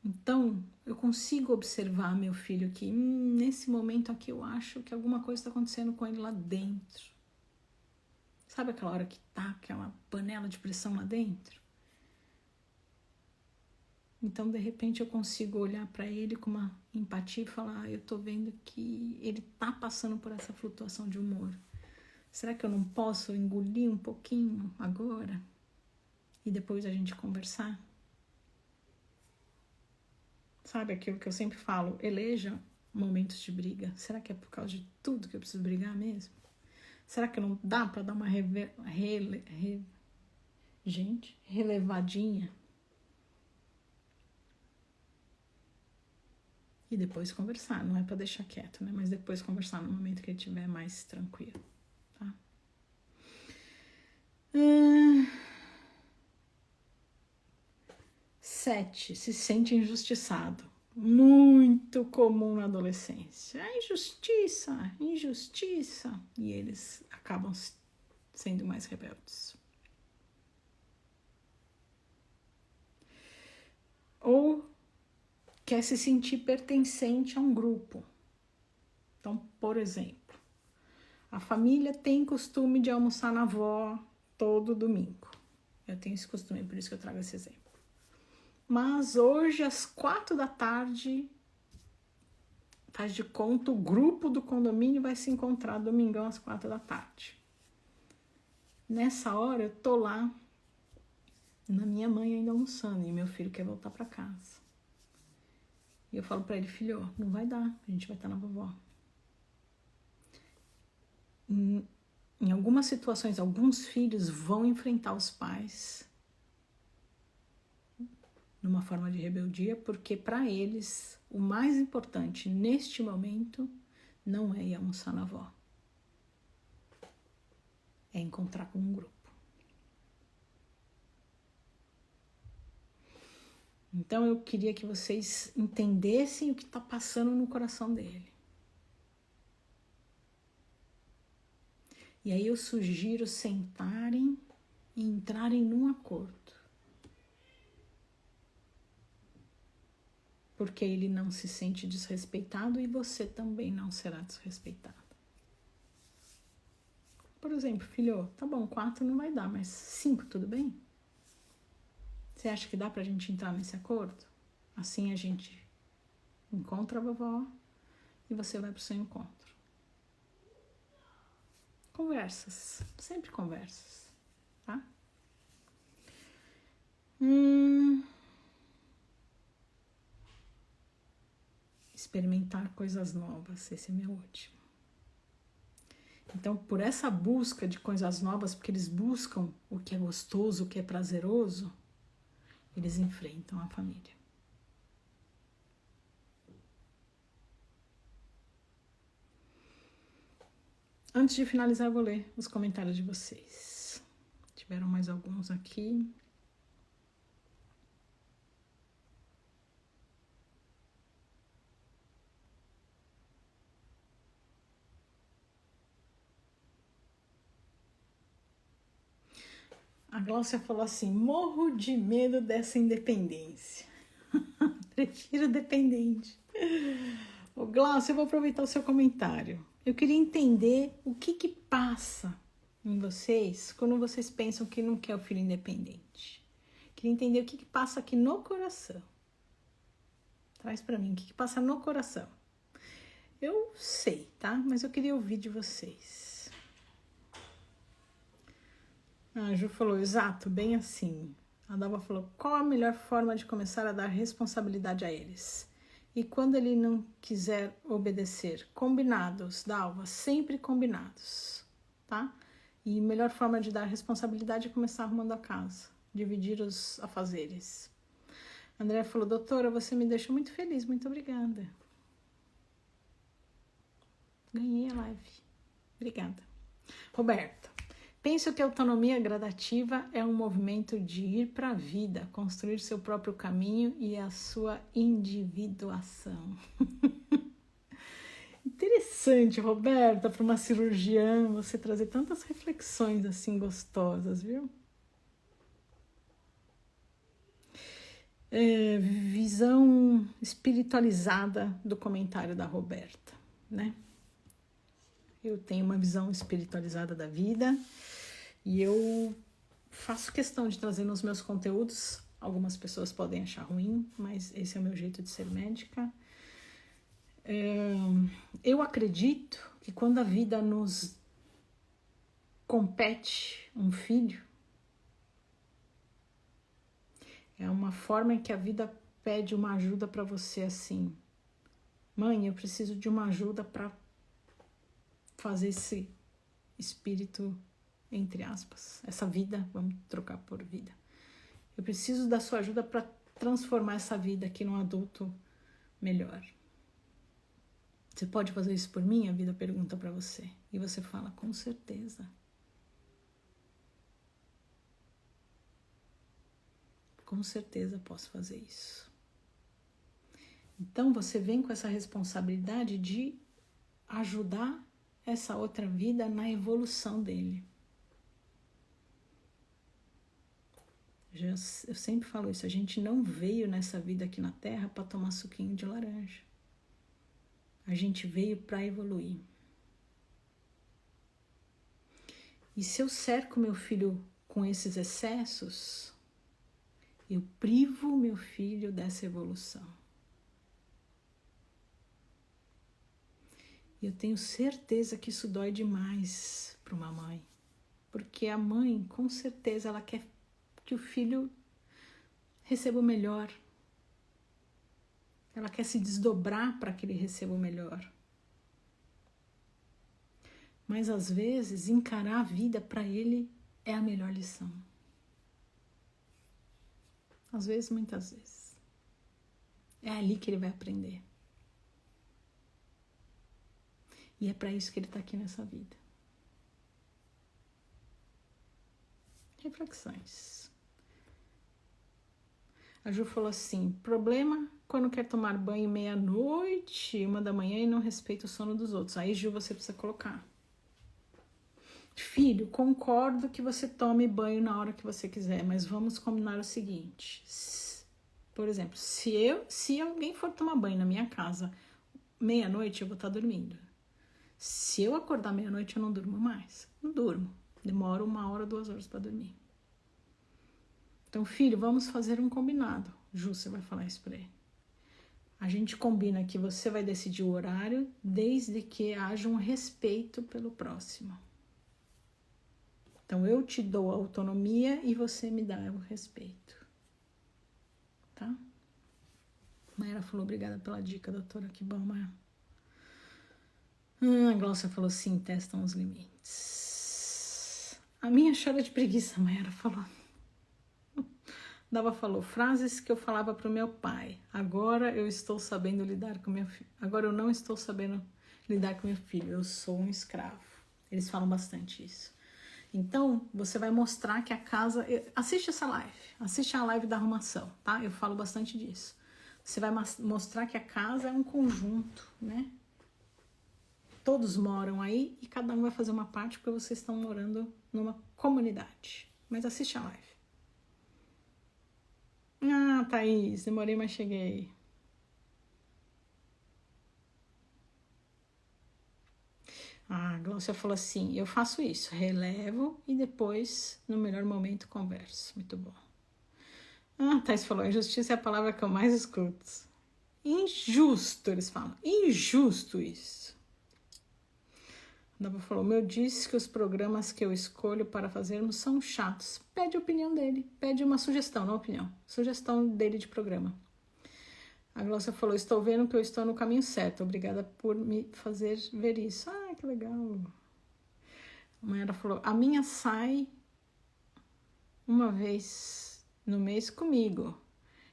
Então, eu consigo observar meu filho que nesse momento aqui eu acho que alguma coisa está acontecendo com ele lá dentro. Sabe aquela hora que tá aquela panela de pressão lá dentro? Então, de repente, eu consigo olhar para ele com uma empatia e falar, eu tô vendo que ele tá passando por essa flutuação de humor. Será que eu não posso engolir um pouquinho agora? E depois a gente conversar? Sabe aquilo que eu sempre falo, eleja momentos de briga. Será que é por causa de tudo que eu preciso brigar mesmo? Será que não dá para dar uma relevadinha? E depois conversar, não é para deixar quieto, né? Mas depois conversar no momento que ele estiver mais tranquilo, tá? 7. Se sente injustiçado. Muito comum na adolescência. Injustiça. E eles acabam sendo mais rebeldes. Ou quer se sentir pertencente a um grupo. Então, por exemplo, a família tem costume de almoçar na avó todo domingo. Eu tenho esse costume, por isso que eu trago esse exemplo. Mas hoje, às 4 da tarde, faz de conta, o grupo do condomínio vai se encontrar domingão às 4 da tarde. Nessa hora, eu tô lá, na minha mãe ainda almoçando, e meu filho quer voltar para casa. E eu falo para ele, filho, não vai dar, a gente vai estar na vovó. Em algumas situações, alguns filhos vão enfrentar os pais numa forma de rebeldia, porque para eles o mais importante neste momento não é ir almoçar na avó, é encontrar com um grupo. Então eu queria que vocês entendessem o que está passando no coração dele. E aí eu sugiro sentarem e entrarem num acordo. Porque ele não se sente desrespeitado e você também não será desrespeitado. Por exemplo, filho, tá bom, 4 não vai dar, mas 5 tudo bem? Você acha que dá pra gente entrar nesse acordo? Assim a gente encontra a vovó e você vai pro seu encontro. Conversas, sempre conversas, tá? Experimentar coisas novas, esse é meu último. Então, por essa busca de coisas novas, porque eles buscam o que é gostoso, o que é prazeroso, eles enfrentam a família. Antes de finalizar, eu vou ler os comentários de vocês. Tiveram mais alguns aqui. A Glaucia falou assim, morro de medo dessa independência. Prefiro dependente. Ô Glaucia, eu vou aproveitar o seu comentário. Eu queria entender o que passa em vocês quando vocês pensam que não quer o filho independente. Queria entender o que passa aqui no coração. Traz pra mim, o que passa no coração. Eu sei, tá? Mas eu queria ouvir de vocês. A Ju falou, exato, bem assim. A Dalva falou, qual a melhor forma de começar a dar responsabilidade a eles? E quando ele não quiser obedecer? Combinados, Dalva, sempre combinados, tá? E a melhor forma de dar responsabilidade é começar arrumando a casa, dividir os afazeres. André falou, doutora, você me deixou muito feliz, muito obrigada. Ganhei a live. Obrigada. Roberta, penso que a autonomia gradativa é um movimento de ir para a vida, construir seu próprio caminho e a sua individuação. interessante, Roberta, para uma cirurgiã, você trazer tantas reflexões assim gostosas, viu? Visão espiritualizada do comentário da Roberta, né? Eu tenho uma visão espiritualizada da vida e eu faço questão de trazer nos meus conteúdos. Algumas pessoas podem achar ruim, mas esse é o meu jeito de ser médica. Eu acredito que quando a vida nos compete um filho, é uma forma em que a vida pede uma ajuda para você assim. Mãe, eu preciso de uma ajuda para fazer esse espírito, entre aspas, essa vida, vamos trocar por vida. Eu preciso da sua ajuda para transformar essa vida aqui num adulto melhor. Você pode fazer isso por mim? A vida pergunta para você. E você fala, com certeza. Com certeza posso fazer isso. Então você vem com essa responsabilidade de ajudar essa outra vida na evolução dele. Eu sempre falo isso, a gente não veio nessa vida aqui na Terra para tomar suquinho de laranja. A gente veio para evoluir. E se eu cerco meu filho com esses excessos, eu privo meu filho dessa evolução. E eu tenho certeza que isso dói demais para uma mãe. Porque a mãe, com certeza, ela quer que o filho receba o melhor. Ela quer se desdobrar para que ele receba o melhor. Mas às vezes, encarar a vida para ele é a melhor lição. Às vezes, muitas vezes. É ali que ele vai aprender. E é para isso que ele está aqui nessa vida. Reflexões. A Ju falou assim, problema quando quer tomar banho meia-noite, 1h e não respeita o sono dos outros. Aí, Ju, você precisa colocar. Filho, concordo que você tome banho na hora que você quiser, mas vamos combinar o seguinte. Por exemplo, se alguém for tomar banho na minha casa meia-noite, eu vou estar dormindo. Se eu acordar meia-noite, eu não durmo mais. Não durmo. Demoro 1 hora, 2 horas para dormir. Então, filho, vamos fazer um combinado. Ju, você vai falar isso para ele. A gente combina que você vai decidir o horário desde que haja um respeito pelo próximo. Então, eu te dou a autonomia e você me dá o respeito. Tá? Mayara falou, obrigada pela dica, doutora. Que bom, Mayara. A Glaucia falou, sim, testam os limites. A minha chora de preguiça, a Mayara falou. Dava falou, frases que eu falava pro meu pai. Agora eu estou sabendo lidar com meu filho. Agora eu não estou sabendo lidar com meu filho. Eu sou um escravo. Eles falam bastante isso. Então, você vai mostrar que a casa... Assiste essa live. Assiste a live da arrumação, tá? Eu falo bastante disso. Você vai mostrar que a casa é um conjunto, né? Todos moram aí e cada um vai fazer uma parte porque vocês estão morando numa comunidade. Mas assiste a live. Ah, Thaís, demorei, mas cheguei. A Glaucia falou assim, eu faço isso, relevo e depois, no melhor momento, converso. Muito bom. Ah, Thaís falou, injustiça é a palavra que eu mais escuto. Injusto, eles falam. Injusto isso. Dava falou, meu disse que os programas que eu escolho para fazermos são chatos. Pede a opinião dele, pede uma sugestão, não opinião. Sugestão dele de programa. A Glaucia falou, estou vendo que eu estou no caminho certo. Obrigada por me fazer ver isso. Ah, que legal. A Mayara falou, a minha sai uma vez no mês comigo.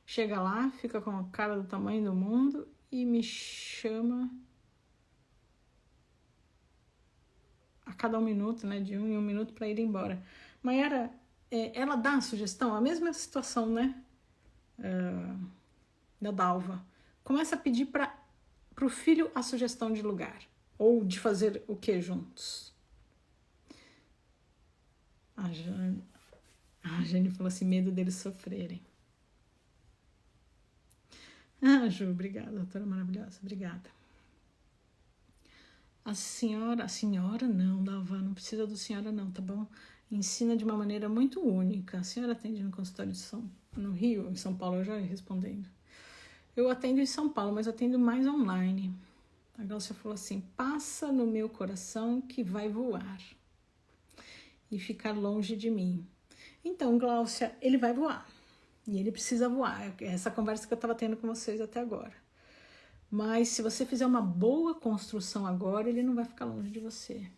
Chega lá, fica com a cara do tamanho do mundo e me chama a cada 1 minuto, né? De 1 em 1 minuto para ir embora. Mayara, ela dá a sugestão, a mesma situação, né? Da Dalva. Começa a pedir para o filho a sugestão de lugar. Ou de fazer o que juntos? A Jane falou assim, medo deles sofrerem. Ah, Ju, obrigada, doutora maravilhosa, obrigada. A senhora não, Dalva, não precisa do senhora não, tá bom? Ensina de uma maneira muito única. A senhora atende no consultório no Rio, em São Paulo, eu já ia respondendo. Eu atendo em São Paulo, mas atendo mais online. A Glaucia falou assim, passa no meu coração que vai voar e ficar longe de mim. Então, Glaucia, ele vai voar. E ele precisa voar. É essa conversa que eu estava tendo com vocês até agora. Mas se você fizer uma boa construção agora, ele não vai ficar longe de você.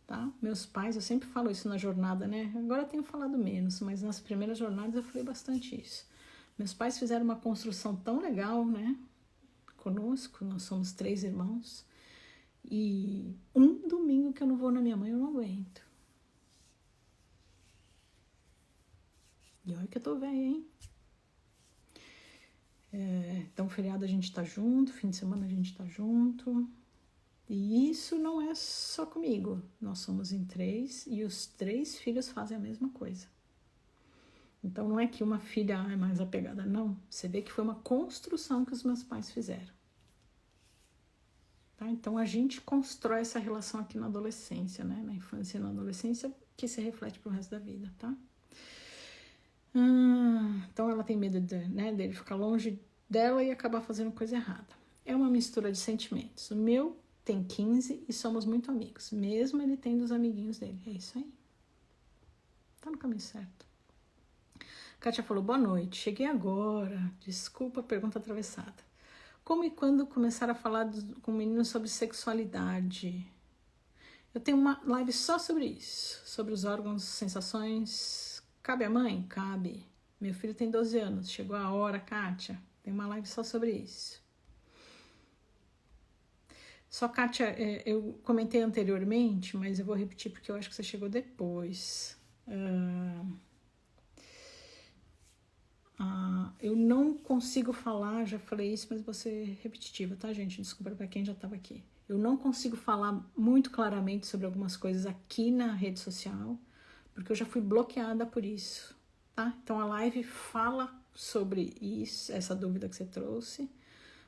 Tá? Meus pais, eu sempre falo isso na jornada, né? Agora eu tenho falado menos, mas nas primeiras jornadas eu falei bastante isso. Meus pais fizeram uma construção tão legal, né? Conosco, nós somos 3 irmãos. E um domingo que eu não vou na minha mãe, eu não aguento. E olha que eu tô velha, hein? Então, feriado a gente tá junto, fim de semana a gente tá junto. E isso não é só comigo. Nós somos em 3 e os 3 filhos fazem a mesma coisa. Então, não é que uma filha é mais apegada, não. Você vê que foi uma construção que os meus pais fizeram. Tá? Então, a gente constrói essa relação aqui na adolescência, né? Na infância e na adolescência, que se reflete pro resto da vida, tá? Então, ela tem medo dele ficar longe dela e acabar fazendo coisa errada. É uma mistura de sentimentos. O meu tem 15 e somos muito amigos, mesmo ele tendo os amiguinhos dele. É isso aí. Tá no caminho certo. Kátia falou, boa noite, cheguei agora. Desculpa a pergunta atravessada. Como e quando começar a falar com meninos sobre sexualidade? Eu tenho uma live só sobre isso, sobre os órgãos, sensações. Cabe a mãe? Cabe. Meu filho tem 12 anos, chegou a hora, Kátia. Tem uma live só sobre isso. Só, Kátia, eu comentei anteriormente, mas eu vou repetir porque eu acho que você chegou depois. Eu não consigo falar, já falei isso, mas vou ser repetitiva, tá, gente? Desculpa para quem já estava aqui. Eu não consigo falar muito claramente sobre algumas coisas aqui na rede social, porque eu já fui bloqueada por isso, tá? Então a live fala sobre isso, essa dúvida que você trouxe,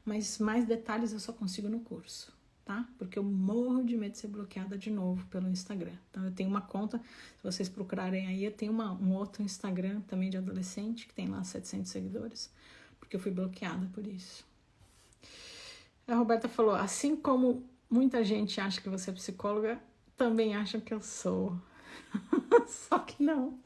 mas mais detalhes eu só consigo no curso, tá? Porque eu morro de medo de ser bloqueada de novo pelo Instagram. Então eu tenho uma conta, se vocês procurarem aí, eu tenho um outro Instagram também de adolescente, que tem lá 700 seguidores, porque eu fui bloqueada por isso. A Roberta falou, assim como muita gente acha que você é psicóloga, também acham que eu sou. Só que não.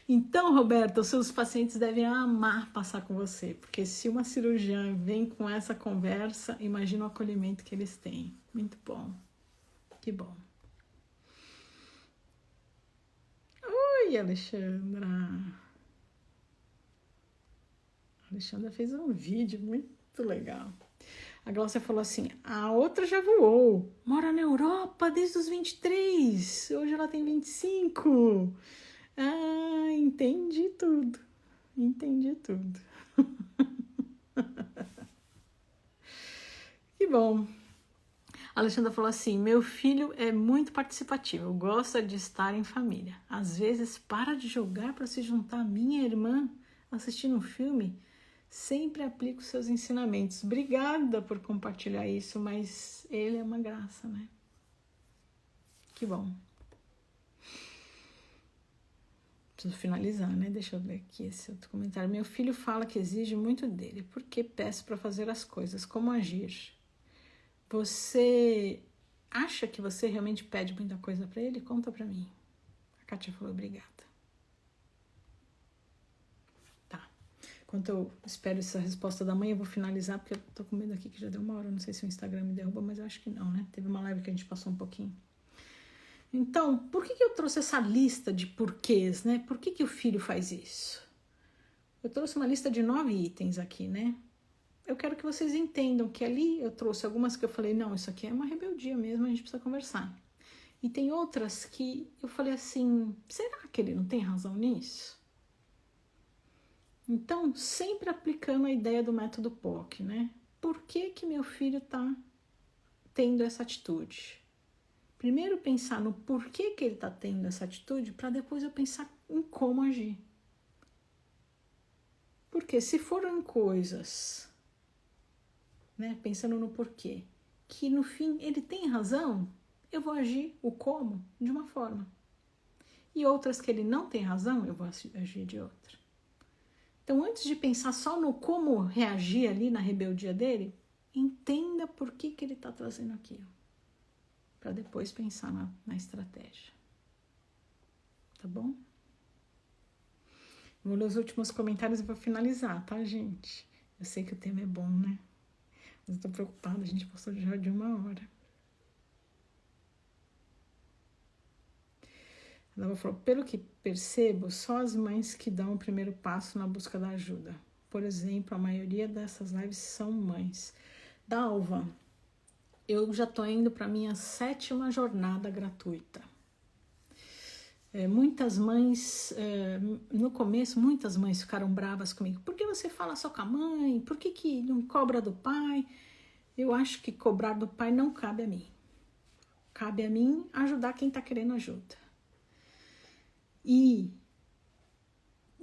Então, Roberta, os seus pacientes devem amar passar com você, porque se uma cirurgiã vem com essa conversa, imagina o acolhimento que eles têm. Muito bom. Que bom. Oi, Alexandra. A Alexandra fez um vídeo muito legal. A Glaucia falou assim, a outra já voou, mora na Europa desde os 23, hoje ela tem 25. Ah, entendi tudo. Entendi tudo. Que bom. A Alexandra falou assim, meu filho é muito participativo, gosta de estar em família. Às vezes para de jogar para se juntar a minha irmã assistindo um filme. Sempre aplico seus ensinamentos. Obrigada por compartilhar isso, mas ele é uma graça, né? Que bom. Preciso finalizar, né? Deixa eu ver aqui esse outro comentário. Meu filho fala que exige muito dele. Por que peço para fazer as coisas? Como agir? Você acha que você realmente pede muita coisa para ele? Conta para mim. A Kátia falou obrigada. Tá. Enquanto eu espero essa resposta da mãe, eu vou finalizar, porque eu tô com medo aqui que já deu uma hora. Não sei se o Instagram me derruba, mas eu acho que não, né? Teve uma live que a gente passou um pouquinho. Então, por que eu trouxe essa lista de porquês, né? Por que o filho faz isso? Eu trouxe uma lista de 9 itens aqui, né? Eu quero que vocês entendam que ali eu trouxe algumas que eu falei, não, isso aqui é uma rebeldia mesmo, a gente precisa conversar. E tem outras que eu falei assim, será que ele não tem razão nisso? Então, sempre aplicando a ideia do método POC, né? por que meu filho está tendo essa atitude. Primeiro pensar no porquê que ele está tendo essa atitude, para depois eu pensar em como agir. Porque se foram coisas, né, pensando no porquê, que no fim ele tem razão, eu vou agir o como de uma forma. E outras que ele não tem razão, eu vou agir de outra. Então, antes de pensar só no como reagir ali na rebeldia dele, entenda por que ele está trazendo aquilo. Para depois pensar na estratégia. Tá bom? Vou ler os últimos comentários e vou finalizar, tá, gente? Eu sei que o tema é bom, né? Mas eu tô preocupada, a gente passou já de 1 hora. Ela falou, pelo que percebo, só as mães que dão o primeiro passo na busca da ajuda. Por exemplo, a maioria dessas lives são mães. Dalva, eu já tô indo para minha 7ª jornada gratuita. Muitas mães, no começo, muitas mães ficaram bravas comigo. Por que você fala só com a mãe? Por que não cobra do pai? Eu acho que cobrar do pai não cabe a mim. Cabe a mim ajudar quem está querendo ajuda. E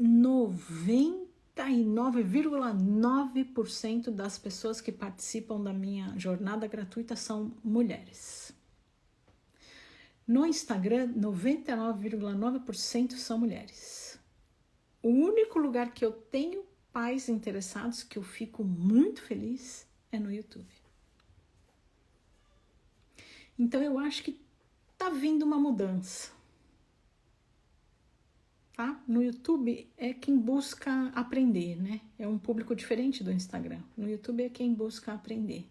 99,9% das pessoas que participam da minha jornada gratuita são mulheres. No Instagram, 99,9% são mulheres. O único lugar que eu tenho pais interessados, que eu fico muito feliz, é no YouTube. Então eu acho que tá vindo uma mudança. Tá? No YouTube é quem busca aprender, né? É um público diferente do Instagram. No YouTube é quem busca aprender.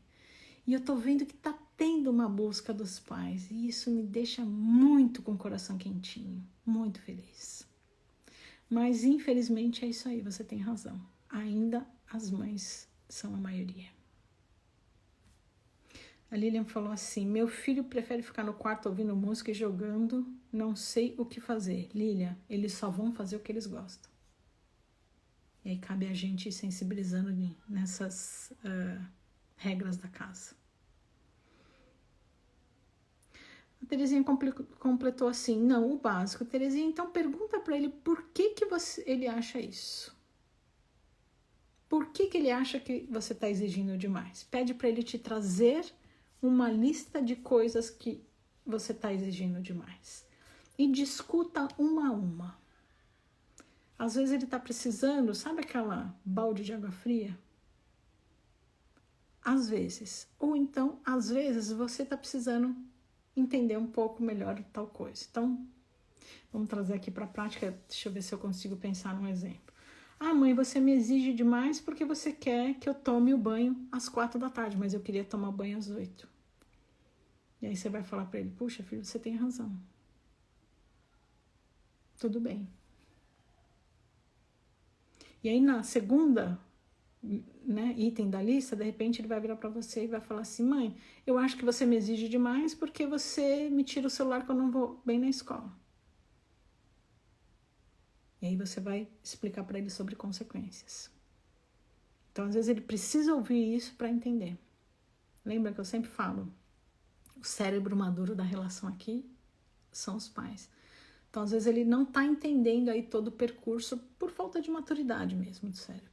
E eu tô vendo que tá tendo uma busca dos pais. E isso me deixa muito com o coração quentinho. Muito feliz. Mas infelizmente é isso aí, você tem razão. Ainda as mães são a maioria. A Lilian falou assim, meu filho prefere ficar no quarto ouvindo música e jogando, não sei o que fazer. Lilian, eles só vão fazer o que eles gostam. E aí cabe a gente ir sensibilizando nessas regras da casa. A Terezinha completou assim, não, o básico. Terezinha, então pergunta para ele por que ele acha isso. Por que ele acha que você está exigindo demais? Pede para ele te trazer uma lista de coisas que você está exigindo demais. E discuta uma a uma. Às vezes ele está precisando, sabe aquela balde de água fria? Às vezes. Ou então, às vezes, você está precisando entender um pouco melhor tal coisa. Então, vamos trazer aqui para a prática. Deixa eu ver se eu consigo pensar num exemplo. Ah, mãe, você me exige demais porque você quer que eu tome o banho às 4 da tarde, mas eu queria tomar banho às 8. E aí você vai falar para ele, puxa, filho, você tem razão. Tudo bem. E aí na segunda, né, item da lista, de repente ele vai virar para você e vai falar assim, mãe, eu acho que você me exige demais porque você me tira o celular quando eu não vou bem na escola. E aí você vai explicar para ele sobre consequências. Então, às vezes ele precisa ouvir isso para entender. Lembra que eu sempre falo, o cérebro maduro da relação aqui são os pais. Então, às vezes ele não está entendendo aí todo o percurso por falta de maturidade mesmo do cérebro.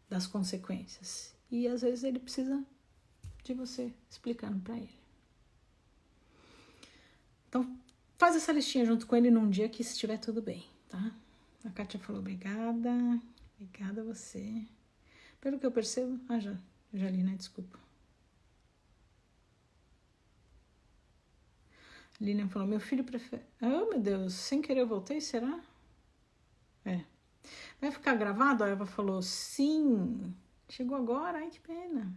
Das consequências. E às vezes ele precisa de você explicando para ele. Então, faz essa listinha junto com ele num dia que estiver tudo bem, tá? A Kátia falou, obrigada. Obrigada a você. Pelo que eu percebo... Ah, já li, né? Desculpa. Lilian falou, meu filho prefere... Oh, meu Deus, sem querer eu voltei, será? Vai ficar gravado? A Eva falou, sim. Chegou agora, ai que pena.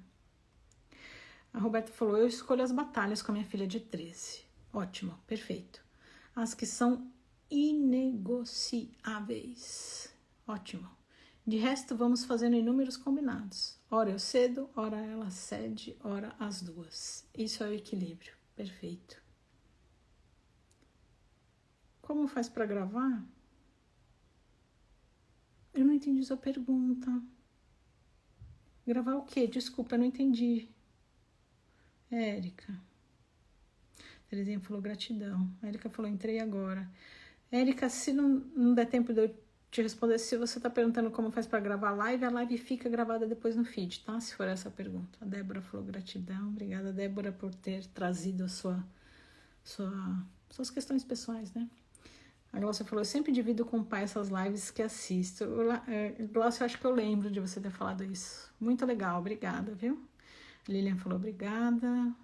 A Roberta falou, eu escolho as batalhas com a minha filha de 13. Ótimo, perfeito. As que são inegociáveis. Ótimo. De resto, vamos fazendo inúmeros combinados. Ora eu cedo, ora ela cede, ora as duas. Isso é o equilíbrio. Perfeito. Como faz para gravar? Eu não entendi sua pergunta. Gravar o quê? Desculpa, eu não entendi. Érica. Terezinha falou gratidão. A Érica falou, entrei agora. Érica, se não der tempo de eu te responder, se você tá perguntando como faz para gravar a live fica gravada depois no feed, tá? Se for essa a pergunta. A Débora falou gratidão. Obrigada, Débora, por ter trazido suas questões pessoais, né? A Glaucia falou, eu sempre divido com o pai essas lives que assisto. Glaucia, eu acho que eu lembro de você ter falado isso. Muito legal, obrigada, viu? A Lilian falou, obrigada.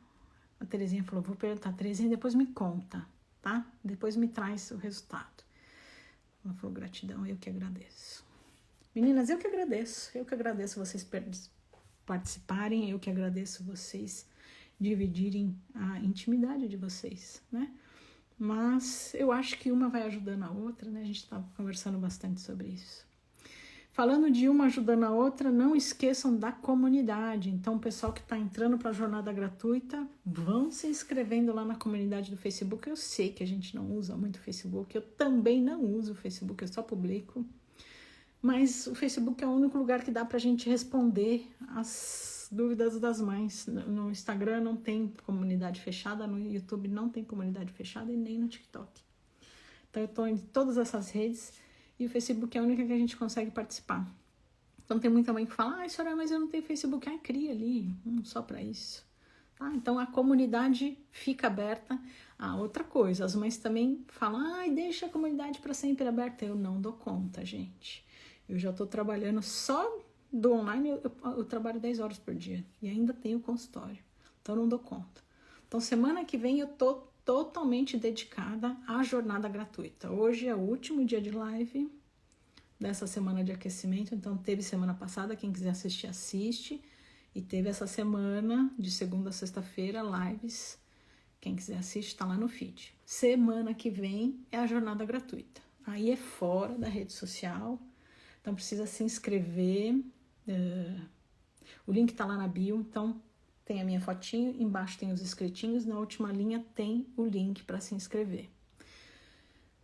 A Terezinha falou, vou perguntar. Terezinha, depois me conta, tá? Depois me traz o resultado. Ela falou, gratidão, eu que agradeço. Meninas, eu que agradeço vocês participarem, eu que agradeço vocês dividirem a intimidade de vocês, né? Mas eu acho que uma vai ajudando a outra, né? A gente estava conversando bastante sobre isso. Falando de uma ajudando a outra, não esqueçam da comunidade. Então, o pessoal que está entrando para a jornada gratuita, vão se inscrevendo lá na comunidade do Facebook. Eu sei que a gente não usa muito o Facebook, eu também não uso o Facebook, eu só publico. Mas o Facebook é o único lugar que dá para a gente responder as dúvidas das mães. No Instagram não tem comunidade fechada, no YouTube não tem comunidade fechada e nem no TikTok. Então, eu estou em todas essas redes. E o Facebook é a única que a gente consegue participar. Então tem muita mãe que fala, senhora, mas eu não tenho Facebook. Cria ali, só para isso. Tá? Então a comunidade fica aberta. Outra coisa, as mães também falam, deixa a comunidade para sempre aberta. Eu não dou conta, gente. Eu já estou trabalhando só do online, eu trabalho 10 horas por dia. E ainda tenho consultório. Então eu não dou conta. Então semana que vem eu tô totalmente dedicada à jornada gratuita. Hoje é o último dia de live dessa semana de aquecimento, então teve semana passada, quem quiser assistir, assiste, e teve essa semana, de segunda a sexta-feira, lives, quem quiser assistir, tá lá no feed. Semana que vem é a jornada gratuita, aí é fora da rede social, então precisa se inscrever, o link tá lá na bio, então tem a minha fotinho, embaixo tem os inscritinhos, na última linha tem o link para se inscrever.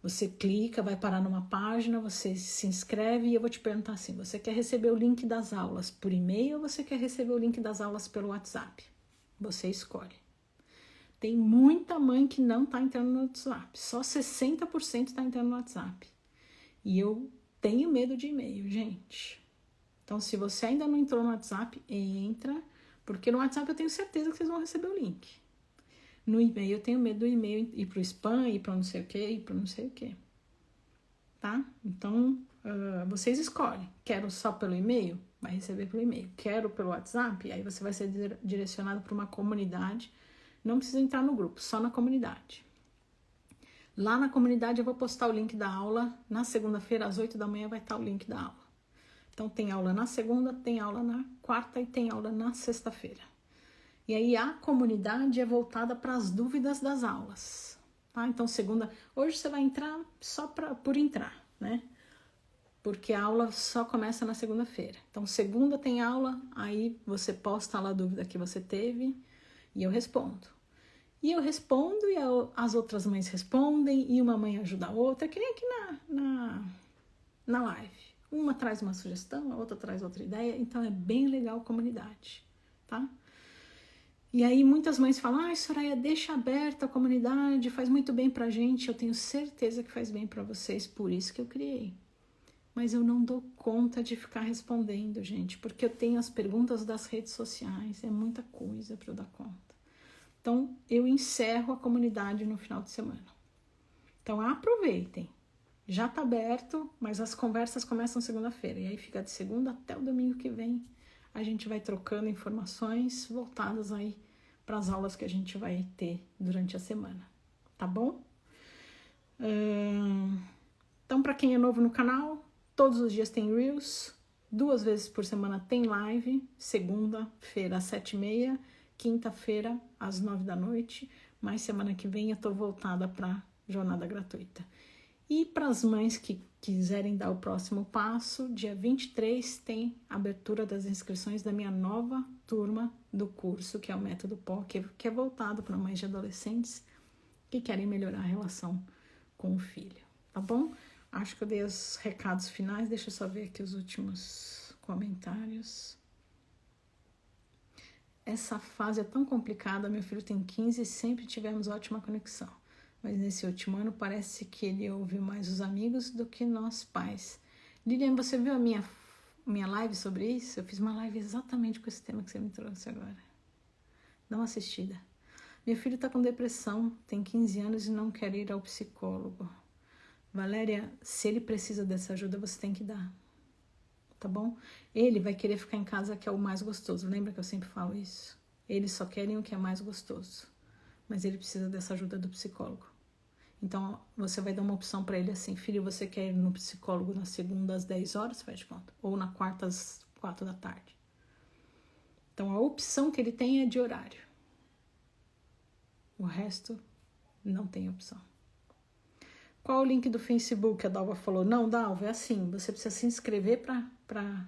Você clica, vai parar numa página, você se inscreve e eu vou te perguntar assim, você quer receber o link das aulas por e-mail ou você quer receber o link das aulas pelo WhatsApp? Você escolhe. Tem muita mãe que não está entrando no WhatsApp, só 60% está entrando no WhatsApp. E eu tenho medo de e-mail, gente. Então, se você ainda não entrou no WhatsApp, entra. Porque no WhatsApp eu tenho certeza que vocês vão receber o link. No e-mail eu tenho medo do e-mail ir pro spam, ir para não sei o que, ir para não sei o que. Tá? Então, vocês escolhem. Quero só pelo e-mail? Vai receber pelo e-mail. Quero pelo WhatsApp? Aí você vai ser direcionado para uma comunidade. Não precisa entrar no grupo, só na comunidade. Lá na comunidade eu vou postar o link da aula. Na segunda-feira, às 8 da manhã, vai estar o link da aula. Então, tem aula na segunda, tem aula na quarta e tem aula na sexta-feira. E aí, a comunidade é voltada para as dúvidas das aulas. Tá? Então, segunda... Hoje você vai entrar só por entrar, né? Porque a aula só começa na segunda-feira. Então, segunda tem aula, aí você posta lá a dúvida que você teve e eu respondo. E eu respondo e as outras mães respondem e uma mãe ajuda a outra, que nem aqui na live. Uma traz uma sugestão, a outra traz outra ideia, então é bem legal a comunidade, tá? E aí muitas mães falam, Soraya, deixa aberta a comunidade, faz muito bem pra gente. Eu tenho certeza que faz bem pra vocês, por isso que eu criei. Mas eu não dou conta de ficar respondendo, gente, porque eu tenho as perguntas das redes sociais, é muita coisa pra eu dar conta. Então, eu encerro a comunidade no final de semana. Então, aproveitem. Já tá aberto, mas as conversas começam segunda-feira. E aí fica de segunda até o domingo que vem. A gente vai trocando informações voltadas aí para as aulas que a gente vai ter durante a semana. Tá bom? Então, para quem é novo no canal, todos os dias tem Reels. 2 vezes por semana tem live. Segunda-feira às 7h30. Quinta-feira às 9 da noite. Mas semana que vem eu tô voltada para jornada gratuita. E para as mães que quiserem dar o próximo passo, dia 23 tem abertura das inscrições da minha nova turma do curso, que é o Método PO, que é voltado para mães de adolescentes que querem melhorar a relação com o filho, tá bom? Acho que eu dei os recados finais, deixa eu só ver aqui os últimos comentários. essa fase é tão complicada. Meu filho tem 15 e sempre tivemos ótima conexão. Mas nesse último ano parece que ele ouve mais os amigos do que nós pais. Lilian, você viu a minha live sobre isso? Eu fiz uma live exatamente com esse tema que você me trouxe agora. Dá uma assistida. Meu filho tá com depressão, tem 15 anos e não quer ir ao psicólogo. Valéria, se ele precisa dessa ajuda, você tem que dar. Tá bom? Ele vai querer ficar em casa, que é o mais gostoso. Lembra que eu sempre falo isso? Eles só querem o que é mais gostoso. Mas ele precisa dessa ajuda do psicólogo. Então, você vai dar uma opção para ele assim: filho, você quer ir no psicólogo na segunda às 10 horas, faz de conta, ou na quarta às 4 da tarde. Então, a opção que ele tem é de horário. O resto, não tem opção. Qual o link do Facebook? A Dalva falou. Não, Dalva, é assim, você precisa se inscrever para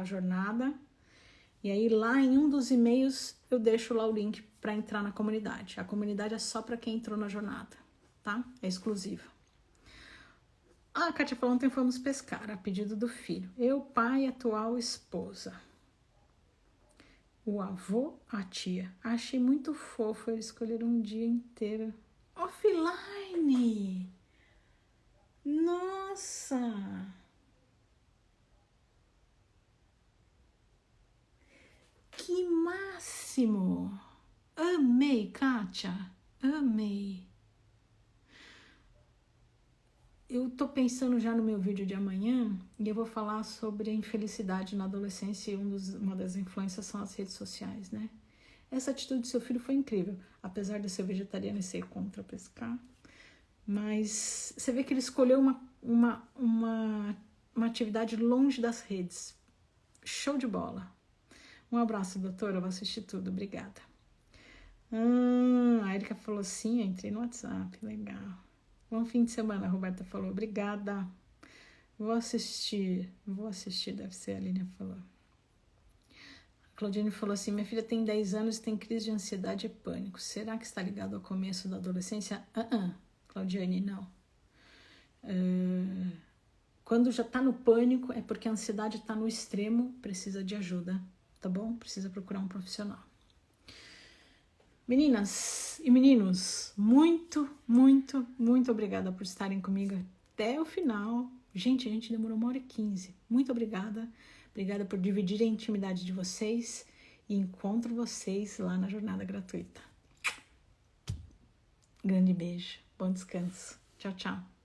a jornada. E aí, lá em um dos e-mails, eu deixo lá o link para entrar na comunidade. A comunidade é só para quem entrou na jornada, tá? É exclusiva. A Kátia falou, ontem fomos pescar, a pedido do filho. Eu, pai, atual esposa. O avô, a tia. Achei muito fofo eles escolheram um dia inteiro. Offline! Nossa! Que máximo! Amei, Kátia. Amei. Eu tô pensando já no meu vídeo de amanhã e eu vou falar sobre a infelicidade na adolescência e uma das influências são as redes sociais, né? Essa atitude do seu filho foi incrível, apesar de eu ser vegetariana e ser contra pescar. Mas você vê que ele escolheu uma atividade longe das redes. Show de bola. Um abraço, doutora. Eu vou assistir tudo. Obrigada. A Erika falou sim, eu entrei no WhatsApp. Legal. Bom fim de semana, a Roberta falou. Obrigada. Vou assistir, deve ser, a Lilian falou. A Claudine falou assim, minha filha tem 10 anos e tem crise de ansiedade e pânico. Será que está ligado ao começo da adolescência? Claudiane, não. Quando já está no pânico, é porque a ansiedade está no extremo, precisa de ajuda, tá bom? Precisa procurar um profissional. Meninas e meninos, muito, muito, muito obrigada por estarem comigo até o final. Gente, a gente demorou 1h15. Muito obrigada. Obrigada por dividir a intimidade de vocês e encontro vocês lá na jornada gratuita. Grande beijo. Bom descanso. Tchau, tchau.